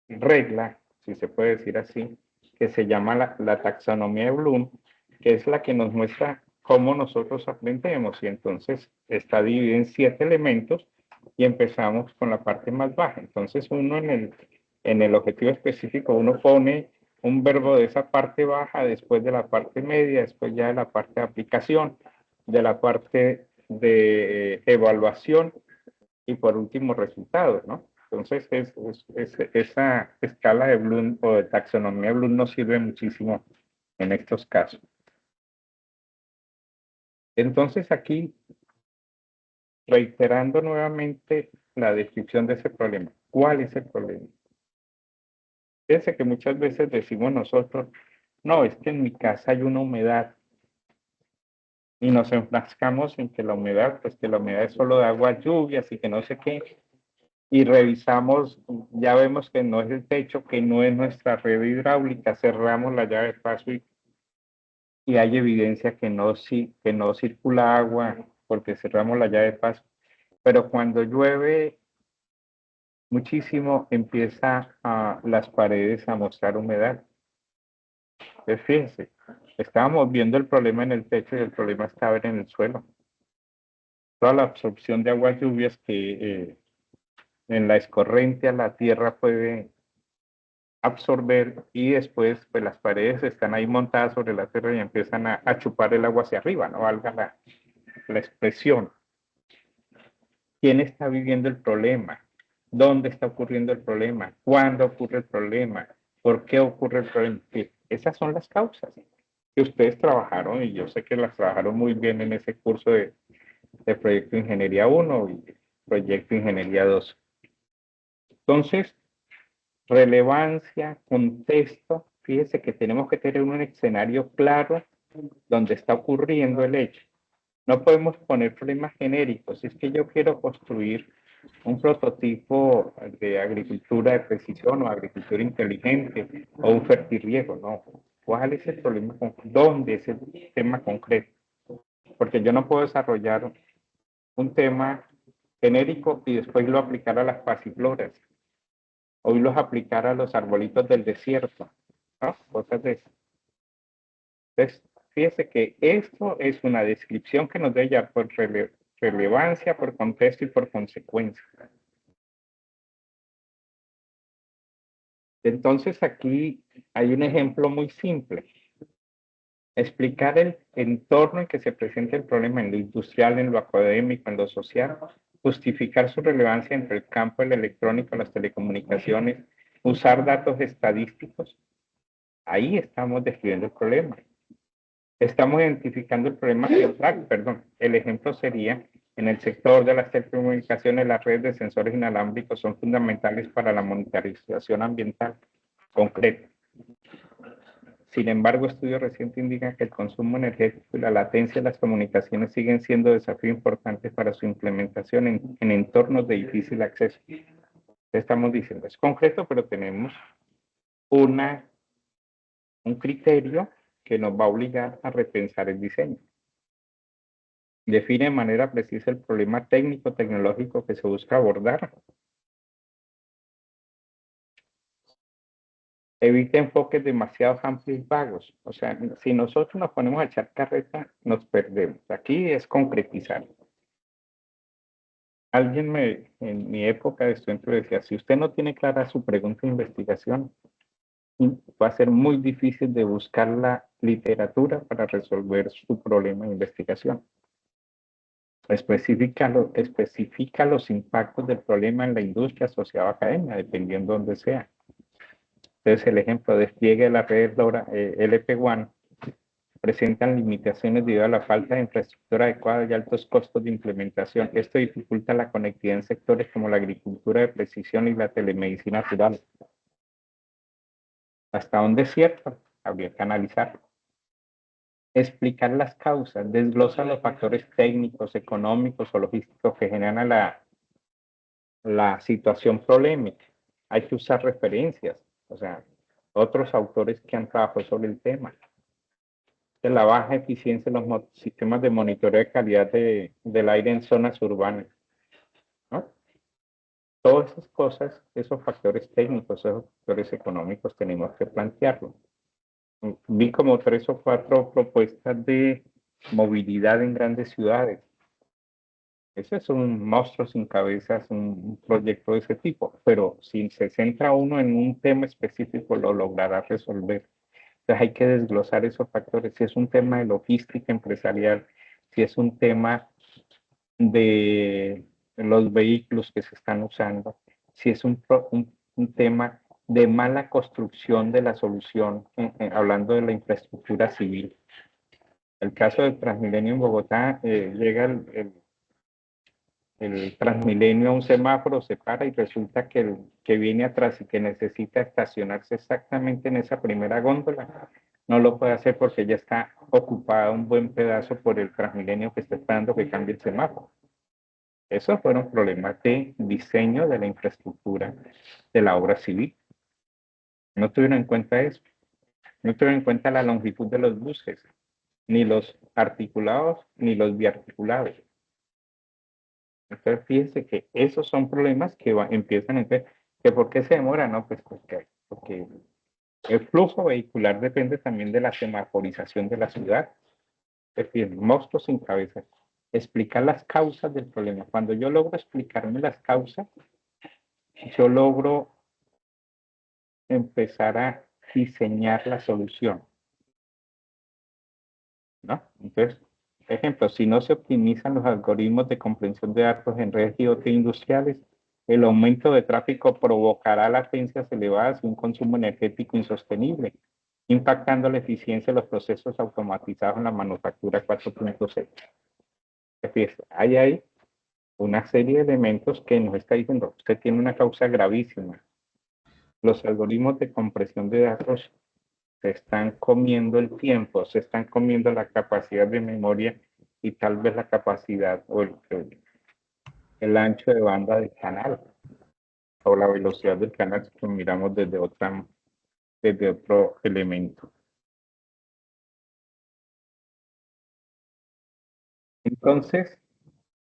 Speaker 1: regla, si se puede decir así, que se llama la taxonomía de Bloom, que es la que nos muestra cómo nosotros aprendemos. Y entonces está dividida en 7 elementos y empezamos con la parte más baja. Entonces uno en el objetivo específico, uno pone un verbo de esa parte baja, después de la parte media, después ya de la parte de aplicación, de la parte de evaluación y por último resultados, ¿no? Entonces, esa escala de Bloom o de taxonomía de Bloom nos sirve muchísimo en estos casos. Entonces, aquí, reiterando nuevamente la descripción de ese problema. ¿Cuál es el problema? Fíjense que muchas veces decimos nosotros, no, es que en mi casa hay una humedad. Y nos enfrascamos en que la humedad, pues que la humedad es solo de agua, lluvias y que no sé qué. Y revisamos, ya vemos que no es el techo, que no es nuestra red hidráulica, cerramos la llave de paso y hay evidencia que no circula agua porque cerramos la llave de paso. Pero cuando llueve muchísimo, empieza las paredes a mostrar humedad. Entonces, fíjense, estábamos viendo el problema en el techo y el problema estaba en el suelo. Toda la absorción de aguas lluvias que en la escorrente a la tierra puede absorber y después pues las paredes están ahí montadas sobre la tierra y empiezan a chupar el agua hacia arriba, no valga la expresión. ¿Quién está viviendo el problema? ¿Dónde está ocurriendo el problema? ¿Cuándo ocurre el problema? ¿Por qué ocurre el problema? Esas son las causas que ustedes trabajaron y yo sé que las trabajaron muy bien en ese curso de Proyecto Ingeniería 1 y Proyecto Ingeniería 2. Entonces, relevancia, contexto, fíjese que tenemos que tener un escenario claro donde está ocurriendo el hecho. No podemos poner problemas genéricos. Es que yo quiero construir un prototipo de agricultura de precisión o agricultura inteligente o un fertirriego. No. ¿Cuál es el problema? ¿Dónde es el tema concreto? Porque yo no puedo desarrollar un tema genérico y después lo aplicar a las pasifloras o irlos aplicar a los arbolitos del desierto, ¿no? Cosas de eso. Entonces, fíjese que esto es una descripción que nos debe llevar por relevancia, por contexto y por consecuencia. Entonces, aquí hay un ejemplo muy simple. Explicar el entorno en que se presenta el problema en lo industrial, en lo académico, en lo social, justificar su relevancia entre el campo del electrónico, las telecomunicaciones, usar datos estadísticos. Ahí estamos describiendo el problema. Estamos identificando el problema central, perdón. El ejemplo sería, en el sector de las telecomunicaciones, las redes de sensores inalámbricos son fundamentales para la monitorización ambiental concreta. Sin embargo, estudios recientes indican que el consumo energético y la latencia de las comunicaciones siguen siendo desafíos importantes para su implementación en entornos de difícil acceso. Estamos diciendo, es concreto, pero tenemos un criterio que nos va a obligar a repensar el diseño. Define de manera precisa el problema técnico-tecnológico que se busca abordar. Evita enfoques demasiado amplios y vagos. O sea, si nosotros nos ponemos a echar carreta, nos perdemos. Aquí es concretizar. Alguien en mi época de estudiante decía, si usted no tiene clara su pregunta de investigación, va a ser muy difícil de buscar la literatura para resolver su problema de investigación. Especifica los impactos del problema en la industria asociada a academia, dependiendo de donde sea. Entonces, el ejemplo, despliegue de la red LP1 presentan limitaciones debido a la falta de infraestructura adecuada y altos costos de implementación. Esto dificulta la conectividad en sectores como la agricultura de precisión y la telemedicina rural. ¿Hasta dónde es cierto? Habría que analizarlo. Explicar las causas, desglosa los factores técnicos, económicos o logísticos que generan la situación problemática. Hay que usar referencias, o sea, otros autores que han trabajado sobre el tema. De la baja eficiencia en los sistemas de monitoreo de calidad del aire en zonas urbanas, ¿no? Todas esas cosas, esos factores técnicos, esos factores económicos, tenemos que plantearlo. Vi como 3 o 4 propuestas de movilidad en grandes ciudades. Ese es un monstruo sin cabezas, un proyecto de ese tipo, pero si se centra uno en un tema específico, lo logrará resolver. Entonces hay que desglosar esos factores. Si es un tema de logística empresarial, si es un tema de los vehículos que se están usando, si es un tema de mala construcción de la solución, hablando de la infraestructura civil. El caso del Transmilenio en Bogotá, llega el Transmilenio a un semáforo, se para y resulta que el que viene atrás y que necesita estacionarse exactamente en esa primera góndola, no lo puede hacer porque ya está ocupada un buen pedazo por el Transmilenio que está esperando que cambie el semáforo. Esos fueron problemas de diseño de la infraestructura de la obra civil. No tuvieron en cuenta eso. No tuvieron en cuenta la longitud de los buses, ni los articulados, ni los biarticulados. Entonces, fíjense que esos son problemas que empiezan a ver que ¿por qué se demora? No, pues porque el flujo vehicular depende también de la semaforización de la ciudad. Es decir, monstruos sin cabeza. Explicar las causas del problema. Cuando yo logro explicarme las causas, yo logro empezar a diseñar la solución, ¿no? Entonces, ejemplo, si no se optimizan los algoritmos de comprensión de datos en redes IoT industriales, el aumento de tráfico provocará latencias elevadas y un consumo energético insostenible, impactando la eficiencia de los procesos automatizados en la manufactura 4.0. Es decir, hay una serie de elementos que nos está diciendo, usted tiene una causa gravísima. Los algoritmos de compresión de datos se están comiendo el tiempo, se están comiendo la capacidad de memoria y tal vez la capacidad o el ancho de banda del canal o la velocidad del canal si lo miramos desde otro elemento. Entonces,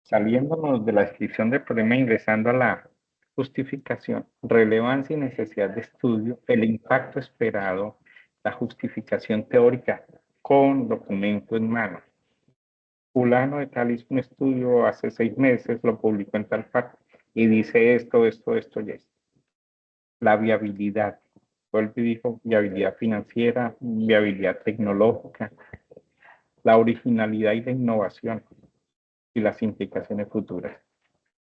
Speaker 1: saliéndonos de la descripción del problema, ingresando a la justificación, relevancia y necesidad de estudio, el impacto esperado, la justificación teórica con documento en mano. Fulano de tal hizo un estudio hace 6 meses, lo publicó en tal parte y dice esto y esto. La viabilidad, vuelvo y dijo, viabilidad financiera, viabilidad tecnológica, la originalidad y la innovación y las implicaciones futuras.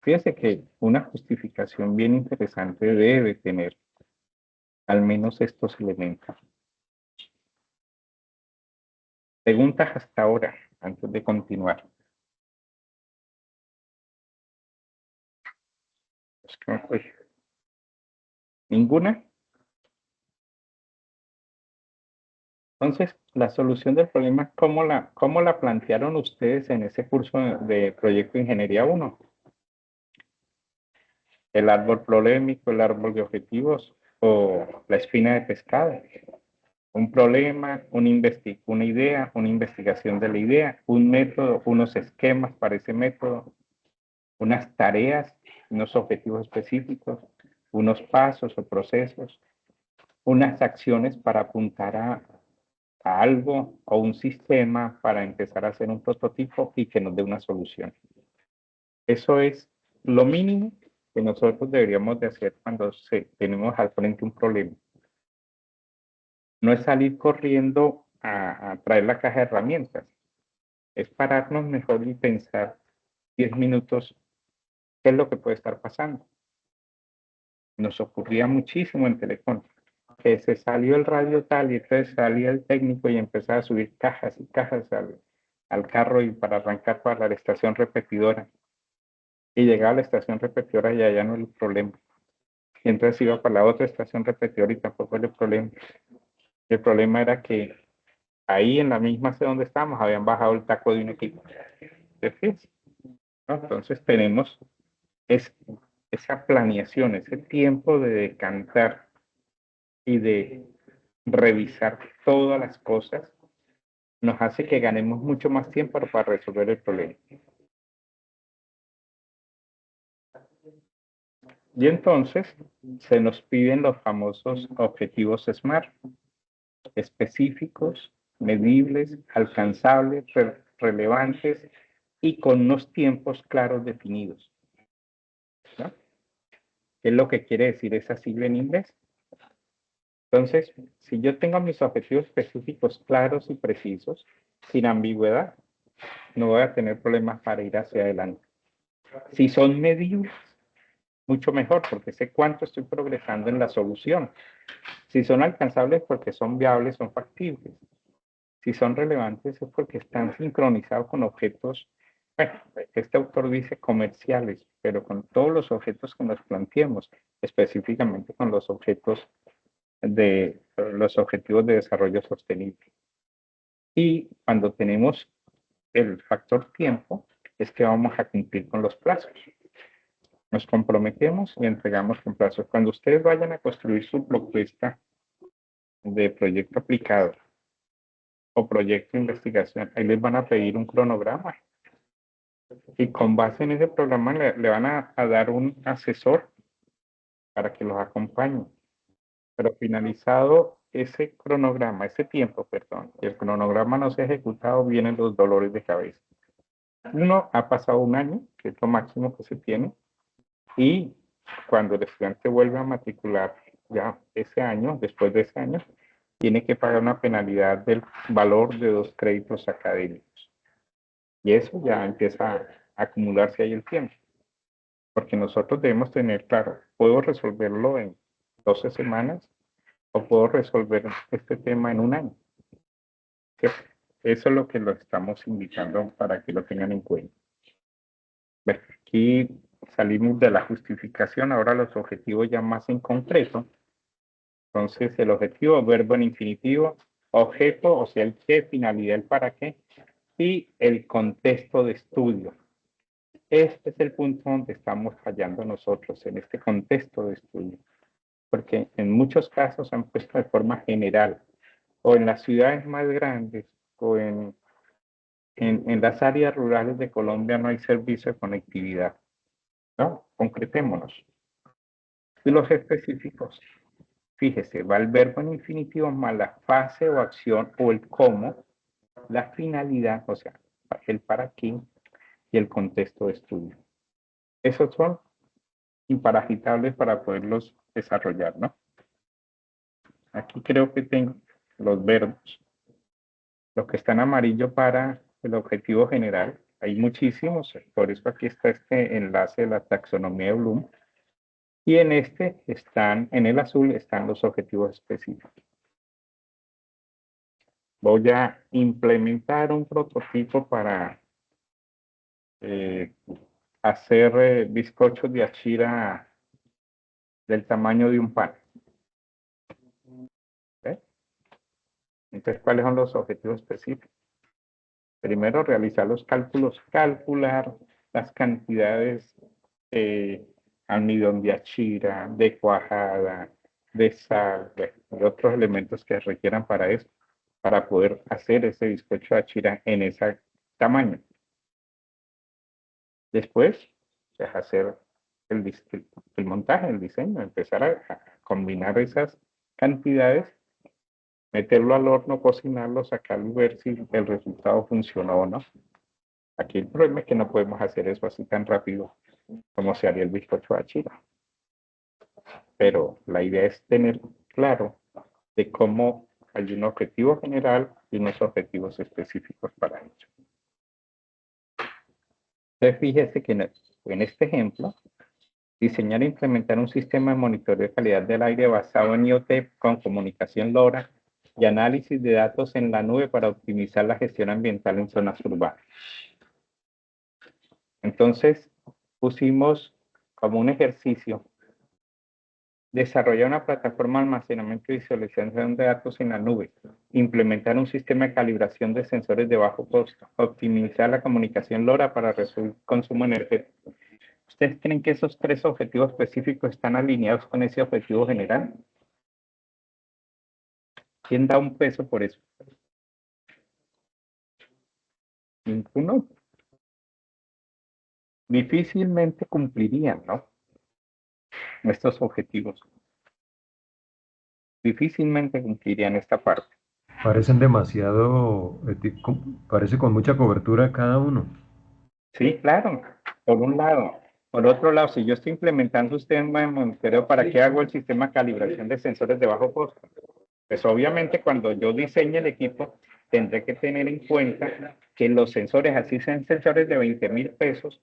Speaker 1: Fíjese que una justificación bien interesante debe tener al menos estos elementos. Preguntas hasta ahora, antes de continuar. ¿Ninguna? Entonces, la solución del problema, ¿cómo la plantearon ustedes en ese curso de Proyecto Ingeniería 1? ¿El árbol problemático, el árbol de objetivos o la espina de pescado? Un problema, una idea, una investigación de la idea, un método, unos esquemas para ese método, unas tareas, unos objetivos específicos, unos pasos o procesos, unas acciones para apuntar a algo o un sistema para empezar a hacer un prototipo y que nos dé una solución. Eso es lo mínimo que nosotros deberíamos de hacer cuando tenemos al frente un problema. No es salir corriendo a traer la caja de herramientas, es pararnos mejor y pensar 10 minutos qué es lo que puede estar pasando. Nos ocurría muchísimo en Telecom, que se salió el radio tal y entonces salía el técnico y empezaba a subir cajas y cajas al carro y para arrancar para la estación repetidora. Y llegaba a la estación repetidora y allá no era el problema. Y entonces iba para la otra estación repetidora y tampoco era el problema. El problema era que ahí en la misma sede donde estábamos habían bajado el taco de un equipo. ¿Te fijas? ¿No? Entonces tenemos esa planeación, ese tiempo de decantar y de revisar todas las cosas, nos hace que ganemos mucho más tiempo para resolver el problema. Y entonces se nos piden los famosos objetivos SMART, específicos, medibles, alcanzables, relevantes y con unos tiempos claros definidos. ¿No? ¿Qué es lo que quiere decir esa sigla en inglés? Entonces, si yo tengo mis objetivos específicos claros y precisos, sin ambigüedad, no voy a tener problemas para ir hacia adelante. Si son medibles, mucho mejor, porque sé cuánto estoy progresando en la solución. Si son alcanzables, porque son viables, son factibles. Si son relevantes, es porque están sincronizados con objetos, bueno, este autor dice comerciales, pero con todos los objetos que nos planteemos, específicamente con los objetos de los objetivos de desarrollo sostenible. Y cuando tenemos el factor tiempo, es que vamos a cumplir con los plazos. Nos comprometemos y entregamos con plazos. Cuando ustedes vayan a construir su propuesta de proyecto aplicado o proyecto de investigación, ahí les van a pedir un cronograma. Y con base en ese programa le van a dar un asesor para que los acompañe. Pero finalizado ese cronograma, ese tiempo, perdón, y el cronograma no se ha ejecutado, vienen los dolores de cabeza. Uno, ha pasado un año, que es lo máximo que se tiene, y cuando el estudiante vuelve a matricular ya ese año, después de ese año, tiene que pagar una penalidad del valor de 2 créditos académicos. Y eso ya empieza a acumularse ahí el tiempo. Porque nosotros debemos tener claro, ¿puedo resolverlo en 12 semanas o puedo resolver este tema en un año? ¿Cierto? Eso es lo que lo estamos invitando para que lo tengan en cuenta. Bueno, aquí salimos de la justificación, ahora los objetivos ya más en concreto. Entonces, el objetivo, verbo en infinitivo, objeto, o sea, el qué, finalidad, el para qué, y el contexto de estudio. Este es el punto donde estamos fallando nosotros, en este contexto de estudio. Porque en muchos casos han puesto de forma general, o en las ciudades más grandes, o en las áreas rurales de Colombia no hay servicio de conectividad. ¿No? Concretémonos. Y los específicos, fíjese, va el verbo en infinitivo más la fase o acción o el cómo, la finalidad, o sea, el para qué y el contexto de estudio. Esos son imparagitables para poderlos desarrollar, ¿no? Aquí creo que tengo los verbos, los que están amarillo para el objetivo general. Hay muchísimos, por eso aquí está este enlace de la taxonomía de Bloom. Y en este están, en el azul están los objetivos específicos. Voy a implementar un prototipo para hacer bizcochos de achira del tamaño de un pan. ¿Okay? Entonces, ¿cuáles son los objetivos específicos? Primero, realizar los cálculos, calcular las cantidades de almidón de achira, de cuajada, de sal, de otros elementos que requieran para eso, para poder hacer ese bizcocho de achira en ese tamaño. Después, hacer el montaje, el diseño, empezar a combinar esas cantidades, meterlo al horno, cocinarlo, sacarlo y ver si el resultado funcionó o no. Aquí el problema es que no podemos hacer eso así tan rápido como se haría el bizcocho a China. Pero la idea es tener claro de cómo hay un objetivo general y unos objetivos específicos para ello. Entonces, fíjese que en este ejemplo, diseñar e implementar un sistema de monitoreo de calidad del aire basado en IoT con comunicación LoRa y análisis de datos en la nube para optimizar la gestión ambiental en zonas urbanas. Entonces, pusimos como un ejercicio desarrollar una plataforma de almacenamiento y visualización de datos en la nube, implementar un sistema de calibración de sensores de bajo costo, optimizar la comunicación LoRa para reducir consumo energético. ¿Ustedes creen que esos 3 objetivos específicos están alineados con ese objetivo general? ¿Quién da un peso por eso? Ninguno. Difícilmente cumplirían, ¿no? Estos objetivos. Difícilmente cumplirían esta parte.
Speaker 2: Parecen demasiado, parece con mucha cobertura cada uno.
Speaker 1: Sí, claro, por un lado. Por otro lado, si yo estoy implementando un sistema de monitoreo, ¿para qué hago el sistema de calibración de sensores de bajo costo? Pues obviamente cuando yo diseñe el equipo, tendré que tener en cuenta que los sensores, así sean sensores de 20,000 pesos,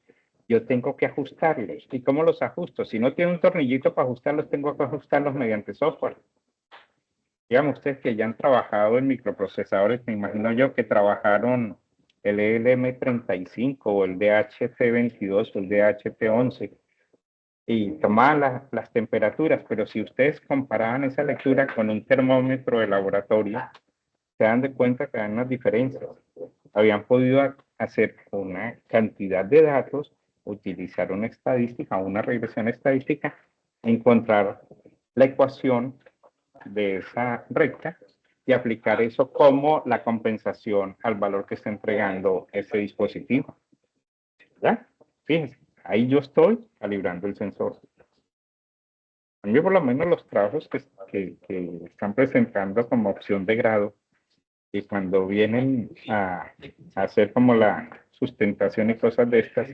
Speaker 1: yo tengo que ajustarlos. ¿Y cómo los ajusto? Si no tiene un tornillito para ajustarlos, tengo que ajustarlos mediante software. Digamos ustedes que ya han trabajado en microprocesadores, me imagino yo que trabajaron el ELM35 o el DHC22 o el DHC11 y tomaban las temperaturas, pero si ustedes comparaban esa lectura con un termómetro de laboratorio, se dan de cuenta que hay unas diferencias. Habían podido hacer una cantidad de datos, utilizar una estadística, una regresión estadística, encontrar la ecuación de esa recta y aplicar eso como la compensación al valor que está entregando ese dispositivo. ¿Ya? Fíjense, ahí yo estoy calibrando el sensor. A mí por lo menos los trabajos que están presentando como opción de grado y cuando vienen a hacer como la sustentación y cosas de estas,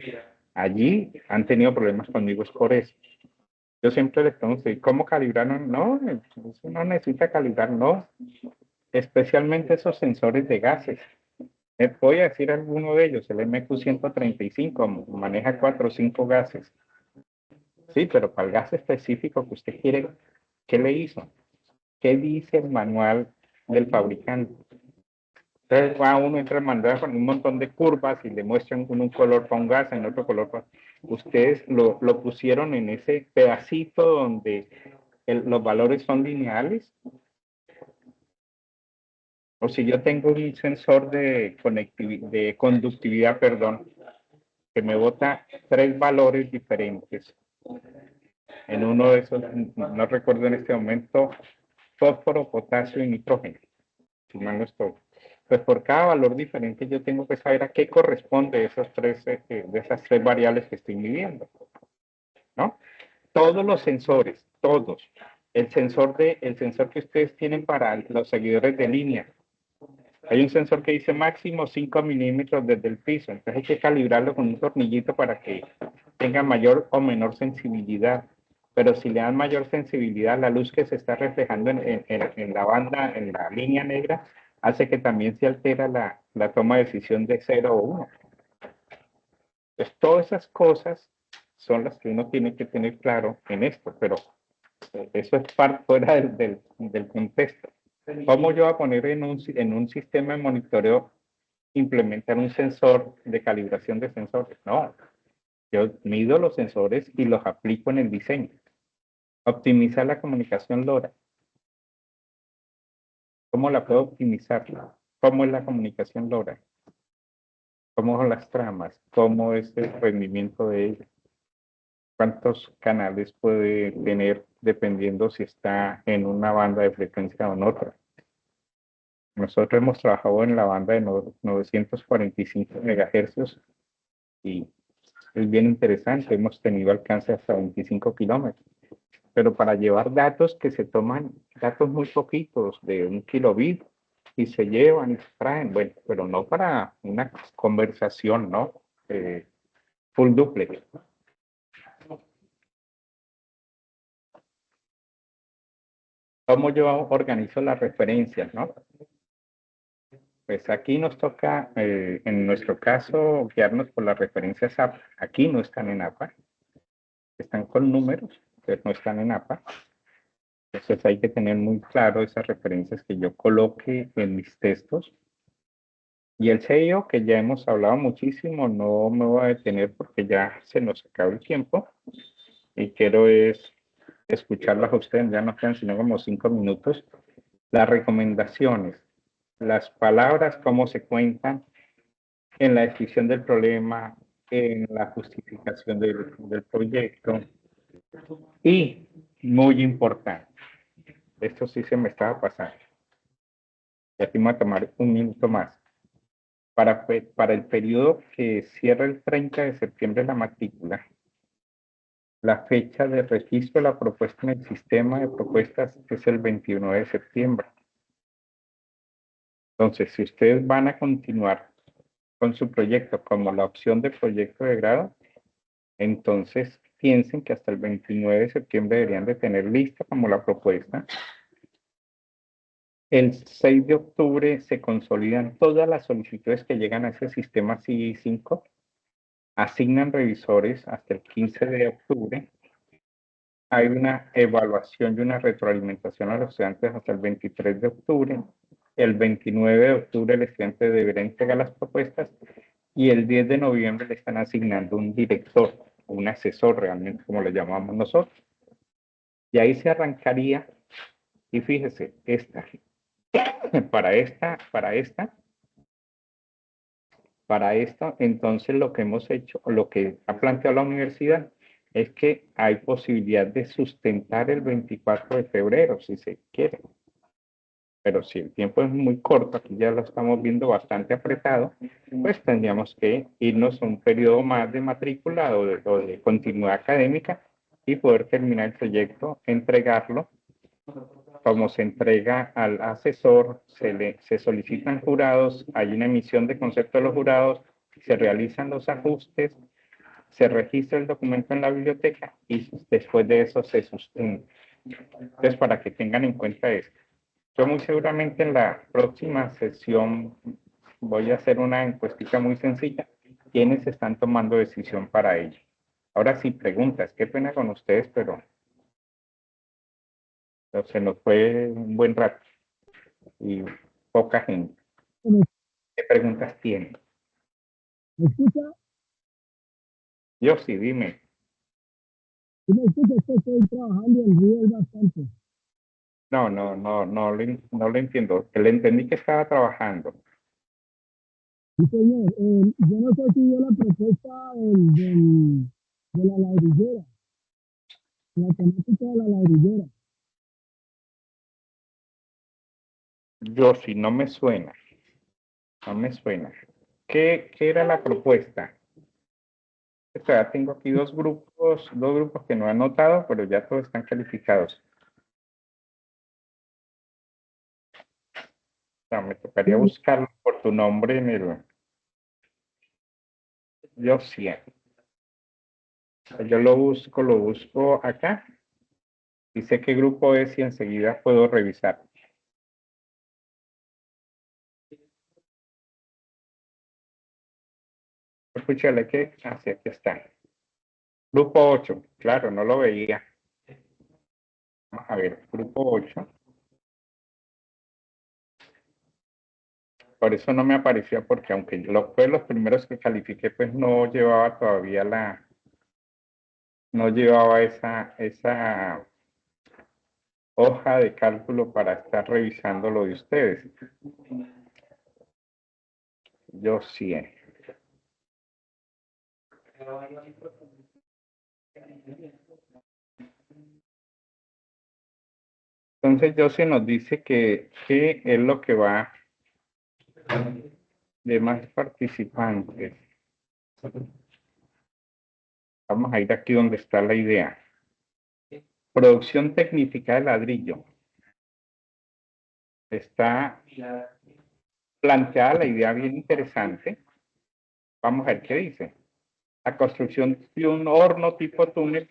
Speaker 1: allí han tenido problemas conmigo, es por eso. Yo siempre les pregunto, ¿cómo calibraron? No, eso no necesita calibrar, no. Especialmente esos sensores de gases. Voy a decir alguno de ellos, el MQ135 maneja 4 o 5 gases. Sí, pero para el gas específico que usted quiere, ¿qué le hizo? ¿Qué dice el manual del fabricante? Entonces va uno, entra al manual con un montón de curvas y le muestran un color para un gas, en otro color para... Ustedes lo pusieron en ese pedacito donde los valores son lineales. O si yo tengo un sensor de conductividad, perdón, que me bota 3 valores diferentes. En uno de esos, no recuerdo en este momento, fósforo, potasio y nitrógeno, si mal no estoy. Pues por cada valor diferente yo tengo que saber a qué corresponde de esas 3 variables que estoy midiendo, ¿no? Todos los sensores, todos. El sensor que ustedes tienen para los seguidores de línea. Hay un sensor que dice máximo 5 milímetros desde el piso, entonces hay que calibrarlo con un tornillito para que tenga mayor o menor sensibilidad. Pero si le dan mayor sensibilidad, la luz que se está reflejando en la banda, en la línea negra, hace que también se altera la toma de decisión de 0 o 1. Entonces, todas esas cosas son las que uno tiene que tener claro en esto, pero eso es parte fuera del contexto. ¿Cómo yo voy a poner en un sistema de monitoreo implementar un sensor de calibración de sensores? No, yo mido los sensores y los aplico en el diseño. Optimizar la comunicación LoRa. ¿Cómo la puedo optimizar? ¿Cómo es la comunicación LoRa? ¿Cómo son las tramas? ¿Cómo es el rendimiento de ella? ¿Cuántos canales puede tener dependiendo si está en una banda de frecuencia o en otra? Nosotros hemos trabajado en la banda de 945 MHz y es bien interesante. Hemos tenido alcance hasta 25 kilómetros. pero para llevar datos que se toman, datos muy poquitos, de 1 kilobit, y se llevan y se traen, bueno, pero no para una conversación, ¿no? Full duplex. ¿Cómo yo organizo las referencias, no? Pues aquí nos toca, en nuestro caso, guiarnos por las referencias APA. Aquí no están en APA, están con números, pero no están en APA. Entonces hay que tener muy claro esas referencias que yo coloque en mis textos. Y el sello, que ya hemos hablado muchísimo, no me voy a detener porque ya se nos acaba el tiempo. Y quiero es escucharlas a ustedes, ya no quedan sino como 5 minutos. Las recomendaciones, las palabras, cómo se cuentan en la descripción del problema, en la justificación del proyecto. Y, muy importante, esto sí se me estaba pasando. Y aquí me voy a tomar un minuto más. Para el periodo que cierra el 30 de septiembre la matrícula, la fecha de registro de la propuesta en el sistema de propuestas es el 21 de septiembre. Entonces, si ustedes van a continuar con su proyecto como la opción de proyecto de grado, entonces piensen que hasta el 29 de septiembre deberían de tener lista como la propuesta. El 6 de octubre se consolidan todas las solicitudes que llegan a ese sistema CI5, asignan revisores hasta el 15 de octubre. Hay una evaluación y una retroalimentación a los estudiantes hasta el 23 de octubre. El 29 de octubre el estudiante deberá entregar las propuestas y el 10 de noviembre le están asignando un director, un asesor realmente, como le llamamos nosotros. Y ahí se arrancaría, y fíjese, para esto, entonces lo que hemos hecho, lo que ha planteado la universidad, es que hay posibilidad de sustentar el 24 de febrero, si se quiere. Pero si el tiempo es muy corto, aquí ya lo estamos viendo bastante apretado, pues tendríamos que irnos a un periodo más de matrícula o de continuidad académica y poder terminar el proyecto, entregarlo. Como se entrega al asesor, se solicitan jurados, hay una emisión de concepto de los jurados, se realizan los ajustes, se registra el documento en la biblioteca y después de eso se sustenta. Entonces, para que tengan en cuenta esto. Yo muy seguramente en la próxima sesión voy a hacer una encuestita muy sencilla. ¿Quiénes están tomando decisión para ello? Ahora sí, preguntas. Qué pena con ustedes, pero se nos fue un buen rato y poca gente. ¿Qué preguntas tienen?
Speaker 4: ¿Me escucha?
Speaker 1: Yo sí, dime.
Speaker 4: Si me escucha, es que estoy trabajando y el ruido es bastante.
Speaker 1: No lo entiendo. Le entendí que estaba trabajando.
Speaker 4: Sí, señor. Yo no sé si vio la propuesta de la ladrillera, la temática de la ladrillera.
Speaker 1: Yo sí, no me suena. No me suena. ¿Qué era la propuesta? Ya tengo aquí dos grupos que no he anotado, pero ya todos están calificados. No, me tocaría buscarlo por tu nombre en el... Yo sí. Yo lo busco acá. Y sé qué grupo es y enseguida puedo revisar. Escúchale que... Así, aquí está. Grupo 8. Claro, no lo veía. Vamos a ver, grupo 8. Por eso no me aparecía, porque aunque fue los primeros que califiqué, pues no llevaba todavía no llevaba esa hoja de cálculo para estar revisando lo de ustedes. Yo sí. Entonces yo se nos dice que es lo que va de más participantes. Vamos a ir aquí donde está la idea. producción tecnificada de ladrillo. Está planteada la idea bien interesante. Vamos a ver qué dice. La construcción de un horno tipo túnel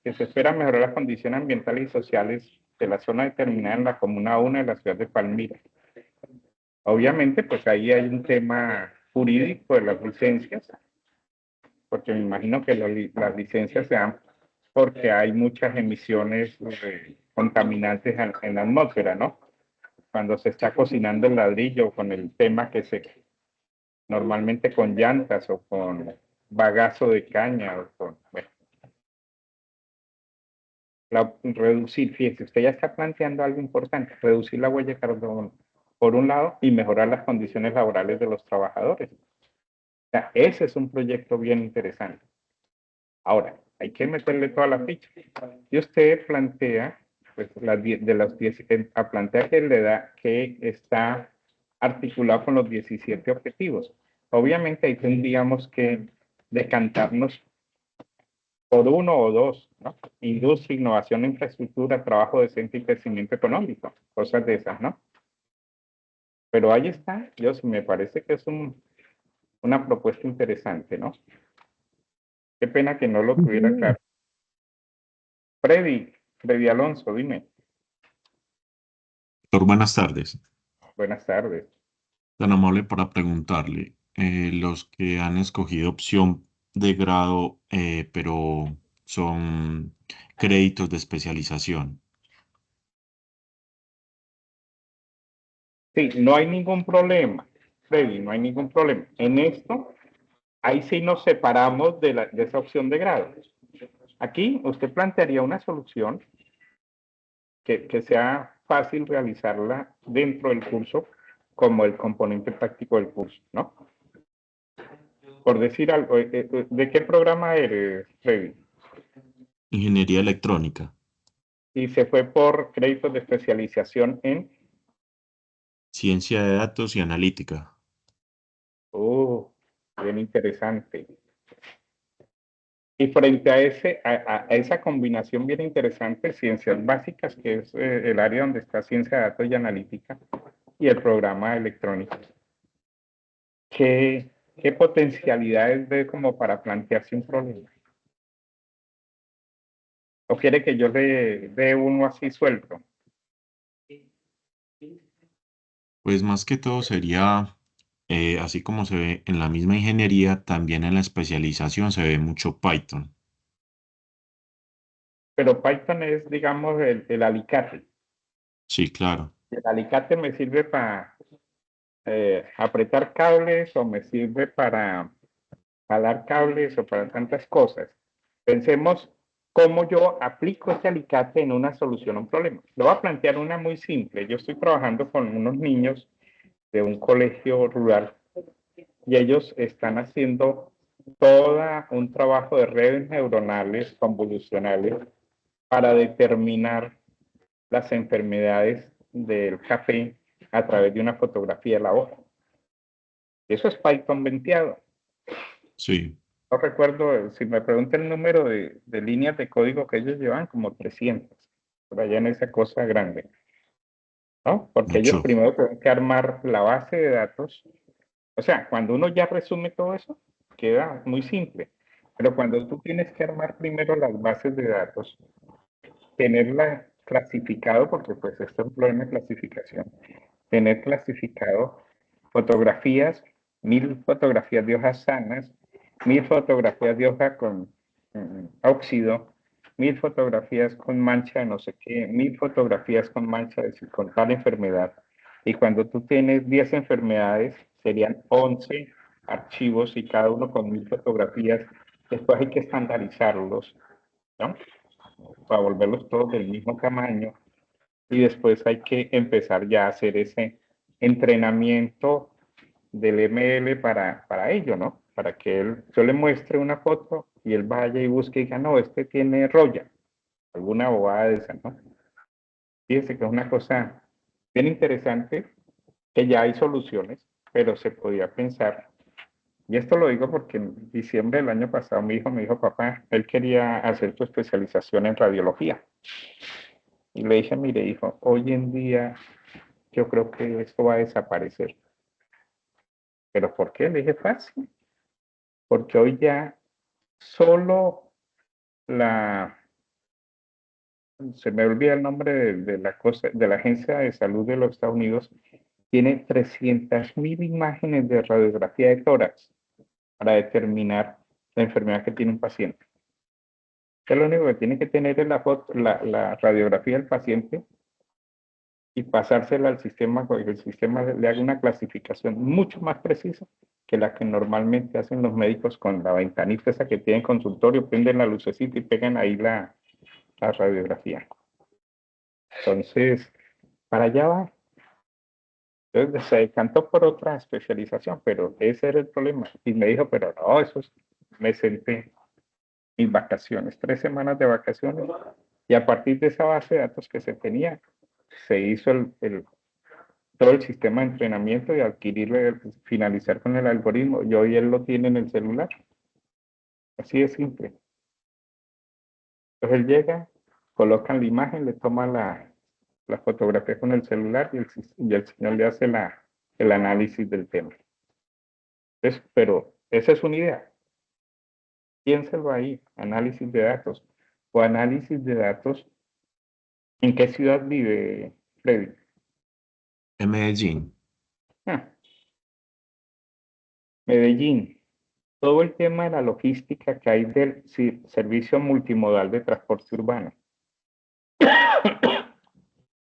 Speaker 1: que se espera mejorar las condiciones ambientales y sociales de la zona determinada en la Comuna 1 de la ciudad de Palmira. Obviamente, pues ahí hay un tema jurídico de las licencias, porque me imagino que las licencias se dan porque hay muchas emisiones contaminantes en la atmósfera, ¿no? Cuando se está cocinando el ladrillo con el tema que se normalmente con llantas o con bagazo de caña o con, bueno, reducir, fíjese, usted ya está planteando algo importante, reducir la huella de carbono por un lado y mejorar las condiciones laborales de los trabajadores. O sea, ese es un proyecto bien interesante. Ahora, hay que meterle toda la ficha. Y usted plantea, pues, de los 10, plantea que le da, que está articulado con los 17 objetivos. Obviamente ahí tendríamos que decantarnos por uno o dos, ¿no? Industria, innovación, infraestructura, trabajo decente y crecimiento económico, cosas de esas, ¿no? Pero ahí está, Dios, me parece que es una propuesta interesante, ¿no? Qué pena que no lo
Speaker 4: Sí,
Speaker 1: tuviera
Speaker 4: señor.
Speaker 1: claro. Freddy Alonso, dime.
Speaker 5: Doctor, buenas tardes.
Speaker 1: Buenas tardes.
Speaker 5: Tan amable para preguntarle, los que han escogido opción de grado, pero son créditos de especialización.
Speaker 1: Sí, no hay ningún problema, Freddy, no hay ningún problema. En esto, ahí sí nos separamos de esa opción de grado. Aquí usted plantearía una solución que sea fácil realizarla dentro del curso como el componente práctico del curso, ¿no? Por decir algo, ¿de qué programa eres, Freddy?
Speaker 5: Ingeniería electrónica,
Speaker 1: Y se fue por créditos de especialización en...
Speaker 5: ciencia de datos y analítica.
Speaker 1: Bien interesante. Y frente a esa combinación bien interesante, ciencias básicas, que es el área donde está ciencia de datos y analítica, y el programa electrónico, ¿qué potencialidades ve como para plantearse un problema? ¿O quiere que yo le dé uno así suelto?
Speaker 5: Pues más que todo sería, así como se ve en la misma ingeniería, también en la especialización se ve mucho Python.
Speaker 1: Pero Python es, digamos, el alicate.
Speaker 5: Sí, claro.
Speaker 1: El alicate me sirve para apretar cables o me sirve para jalar cables o para tantas cosas. Pensemos cómo yo aplico este alicate en una solución a un problema. Lo voy a plantear una muy simple. Yo estoy trabajando con unos niños de un colegio rural y ellos están haciendo todo un trabajo de redes neuronales convolucionales para determinar las enfermedades del café a través de una fotografía de la hoja. Eso es Python venteado.
Speaker 5: Sí,
Speaker 1: No recuerdo, si me pregunta el número de líneas de código que ellos llevan, como 300, por allá en esa cosa grande, ¿no? Porque ellos
Speaker 5: mucho.
Speaker 1: primero tienen que armar la base de datos. O sea, cuando uno ya resume todo eso, queda muy simple. Pero cuando tú tienes que armar primero las bases de datos, tenerla clasificado, porque pues esto es un problema de clasificación, tener clasificado fotografías, 1000 fotografías de hojas sanas, 1000 fotografías de hoja con óxido, 1000 fotografías con mancha de no sé qué, 1000 fotografías con mancha de con tal enfermedad. Y cuando tú tienes 10 enfermedades, serían 11 archivos y cada uno con 1000 fotografías. Después hay que estandarizarlos, ¿no? Para volverlos todos del mismo tamaño. Y después hay que empezar ya a hacer ese entrenamiento del ML para ello, ¿no? Para que yo le muestre una foto y él vaya y busque y diga, no, este tiene roya, alguna bobada de esa, ¿no? Fíjense que es una cosa bien interesante, que ya hay soluciones, pero se podía pensar Y esto lo digo porque en diciembre del año pasado mi hijo me dijo, papá, él quería hacer su especialización en radiología. Y le dije, mire, hijo, hoy en día yo creo que esto va a desaparecer. ¿Pero por qué? Le dije, fácil. Porque hoy ya solo se me olvida el nombre de la Agencia de Salud de los Estados Unidos, tiene 300.000 imágenes de radiografía de tórax para determinar la enfermedad que tiene un paciente. Usted lo único que tiene que tener es la radiografía del paciente y pasársela al sistema, porque el sistema le haga una clasificación mucho más precisa que la que normalmente hacen los médicos con la ventanita esa que tienen consultorio, prenden la lucecita y pegan ahí la radiografía. Entonces, para allá va. Entonces se decantó por otra especialización, pero ese era el problema. Y me dijo, pero no, me senté mis vacaciones, 3 semanas de vacaciones, y a partir de esa base de datos que se tenía, se hizo todo el sistema de entrenamiento y adquirirle, finalizar con el algoritmo, y hoy él lo tiene en el celular. Así de simple. Entonces él llega, colocan la imagen, le toma la fotografía con el celular y el señor le hace el análisis del tema. Entonces, pero esa es una idea. Piénselo ahí, análisis de datos. O análisis de datos. ¿En qué ciudad vive Freddy?
Speaker 5: En Medellín.
Speaker 1: Ah, Medellín. Todo el tema de la logística que hay del servicio multimodal de transporte urbano.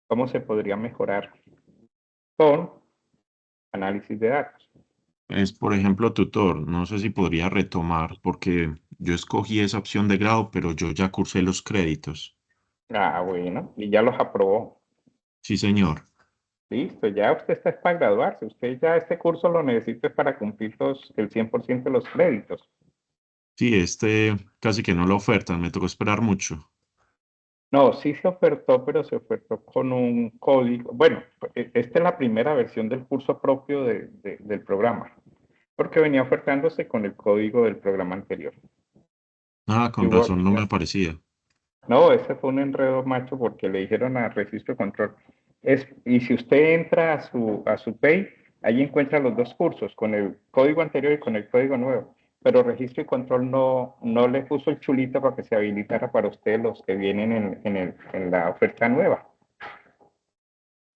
Speaker 1: ¿Cómo se podría mejorar? Con análisis de datos.
Speaker 5: Es, por ejemplo, tutor. No sé si podría retomar porque yo escogí esa opción de grado, pero yo ya cursé los créditos.
Speaker 1: Ah, bueno, y ya los aprobó.
Speaker 5: Sí, señor.
Speaker 1: Listo, ya usted está para graduarse. Usted ya este curso lo necesita para cumplir el 100% de los créditos.
Speaker 5: Sí, este casi que no lo ofertan, me tocó esperar mucho.
Speaker 1: No, sí se ofertó, pero se ofertó con un código. Bueno, esta es la primera versión del curso propio del programa, porque venía ofertándose con el código del programa anterior.
Speaker 5: Ah,
Speaker 1: Y
Speaker 5: con razón no me aparecía.
Speaker 1: no, ese fue un enredo macho porque le dijeron a registro de control. Y si usted entra a su Pay, ahí encuentra los dos cursos, con el código anterior y con el código nuevo. Pero registro y control no le puso el chulito para que se habilitara para usted los que vienen en la oferta nueva.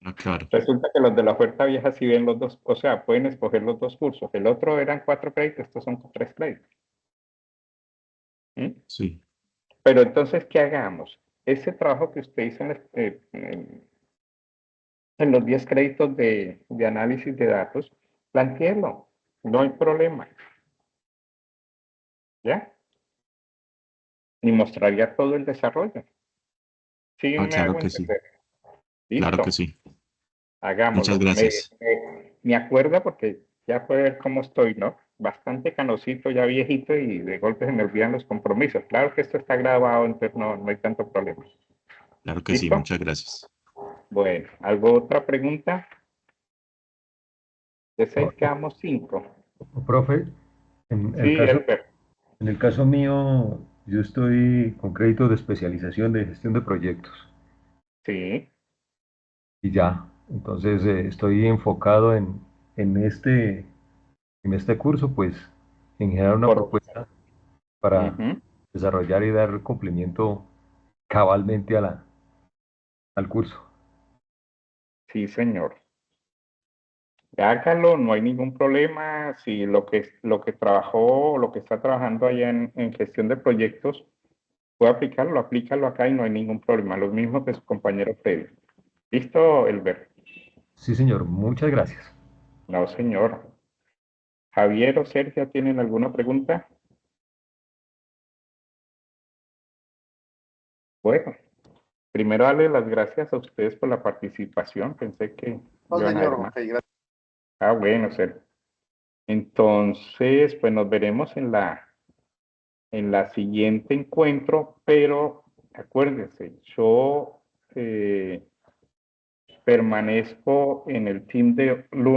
Speaker 5: Ah, claro.
Speaker 1: Resulta que los de la oferta vieja sí ven los dos, o sea, pueden escoger los dos cursos. El otro eran 4 créditos, estos son 3 créditos. ¿Mm?
Speaker 5: Sí.
Speaker 1: Pero entonces, ¿qué hagamos? Ese trabajo que usted hizo en los 10 créditos de análisis de datos, plantéelo, no hay problema. ¿Ya? Y mostraría todo el desarrollo. Sí,
Speaker 5: Ah,
Speaker 1: me
Speaker 5: claro
Speaker 1: hago
Speaker 5: que sí.
Speaker 1: entender.
Speaker 5: Claro que
Speaker 1: Listo,
Speaker 5: sí. Muchas
Speaker 1: hagámoslo.
Speaker 5: gracias.
Speaker 1: Me acuerda porque ya puede ver cómo estoy, ¿no? Bastante canosito, ya viejito y de golpe se me olvidan los compromisos. Claro que esto está grabado, entonces no hay tanto problema.
Speaker 5: Claro que sí,
Speaker 1: ¿Listo?
Speaker 5: muchas gracias.
Speaker 1: Bueno, ¿algo otra pregunta? De 6
Speaker 2: Oh,
Speaker 1: quedamos 5.
Speaker 2: profe, en
Speaker 1: Sí,
Speaker 2: el caso,
Speaker 1: Elber.
Speaker 2: en el caso mío, yo estoy con créditos de especialización de gestión de proyectos
Speaker 1: Sí,
Speaker 2: y ya. Entonces, estoy enfocado en este curso, pues, en generar una
Speaker 1: por...
Speaker 2: propuesta para
Speaker 1: Ujú.
Speaker 2: desarrollar y dar cumplimiento cabalmente al curso.
Speaker 1: Sí, señor. Hágalo, no hay ningún problema. Si lo que trabajó, lo que está trabajando allá en gestión de proyectos, puede aplicarlo, aplícalo acá y no hay ningún problema. Lo mismo que su compañero Freddy. ¿Listo, Elber?
Speaker 2: Sí, señor, muchas gracias.
Speaker 1: No, señor. Javier o Sergio, ¿tienen alguna pregunta? Bueno, primero darle las gracias a ustedes por la participación. Pensé que
Speaker 6: No,
Speaker 1: iban a haber
Speaker 6: señor,
Speaker 1: más.
Speaker 6: ok, gracias.
Speaker 1: Ah, bueno, Sergio. Entonces, pues nos veremos en la siguiente encuentro, pero acuérdense, yo permanezco en el team de lunes.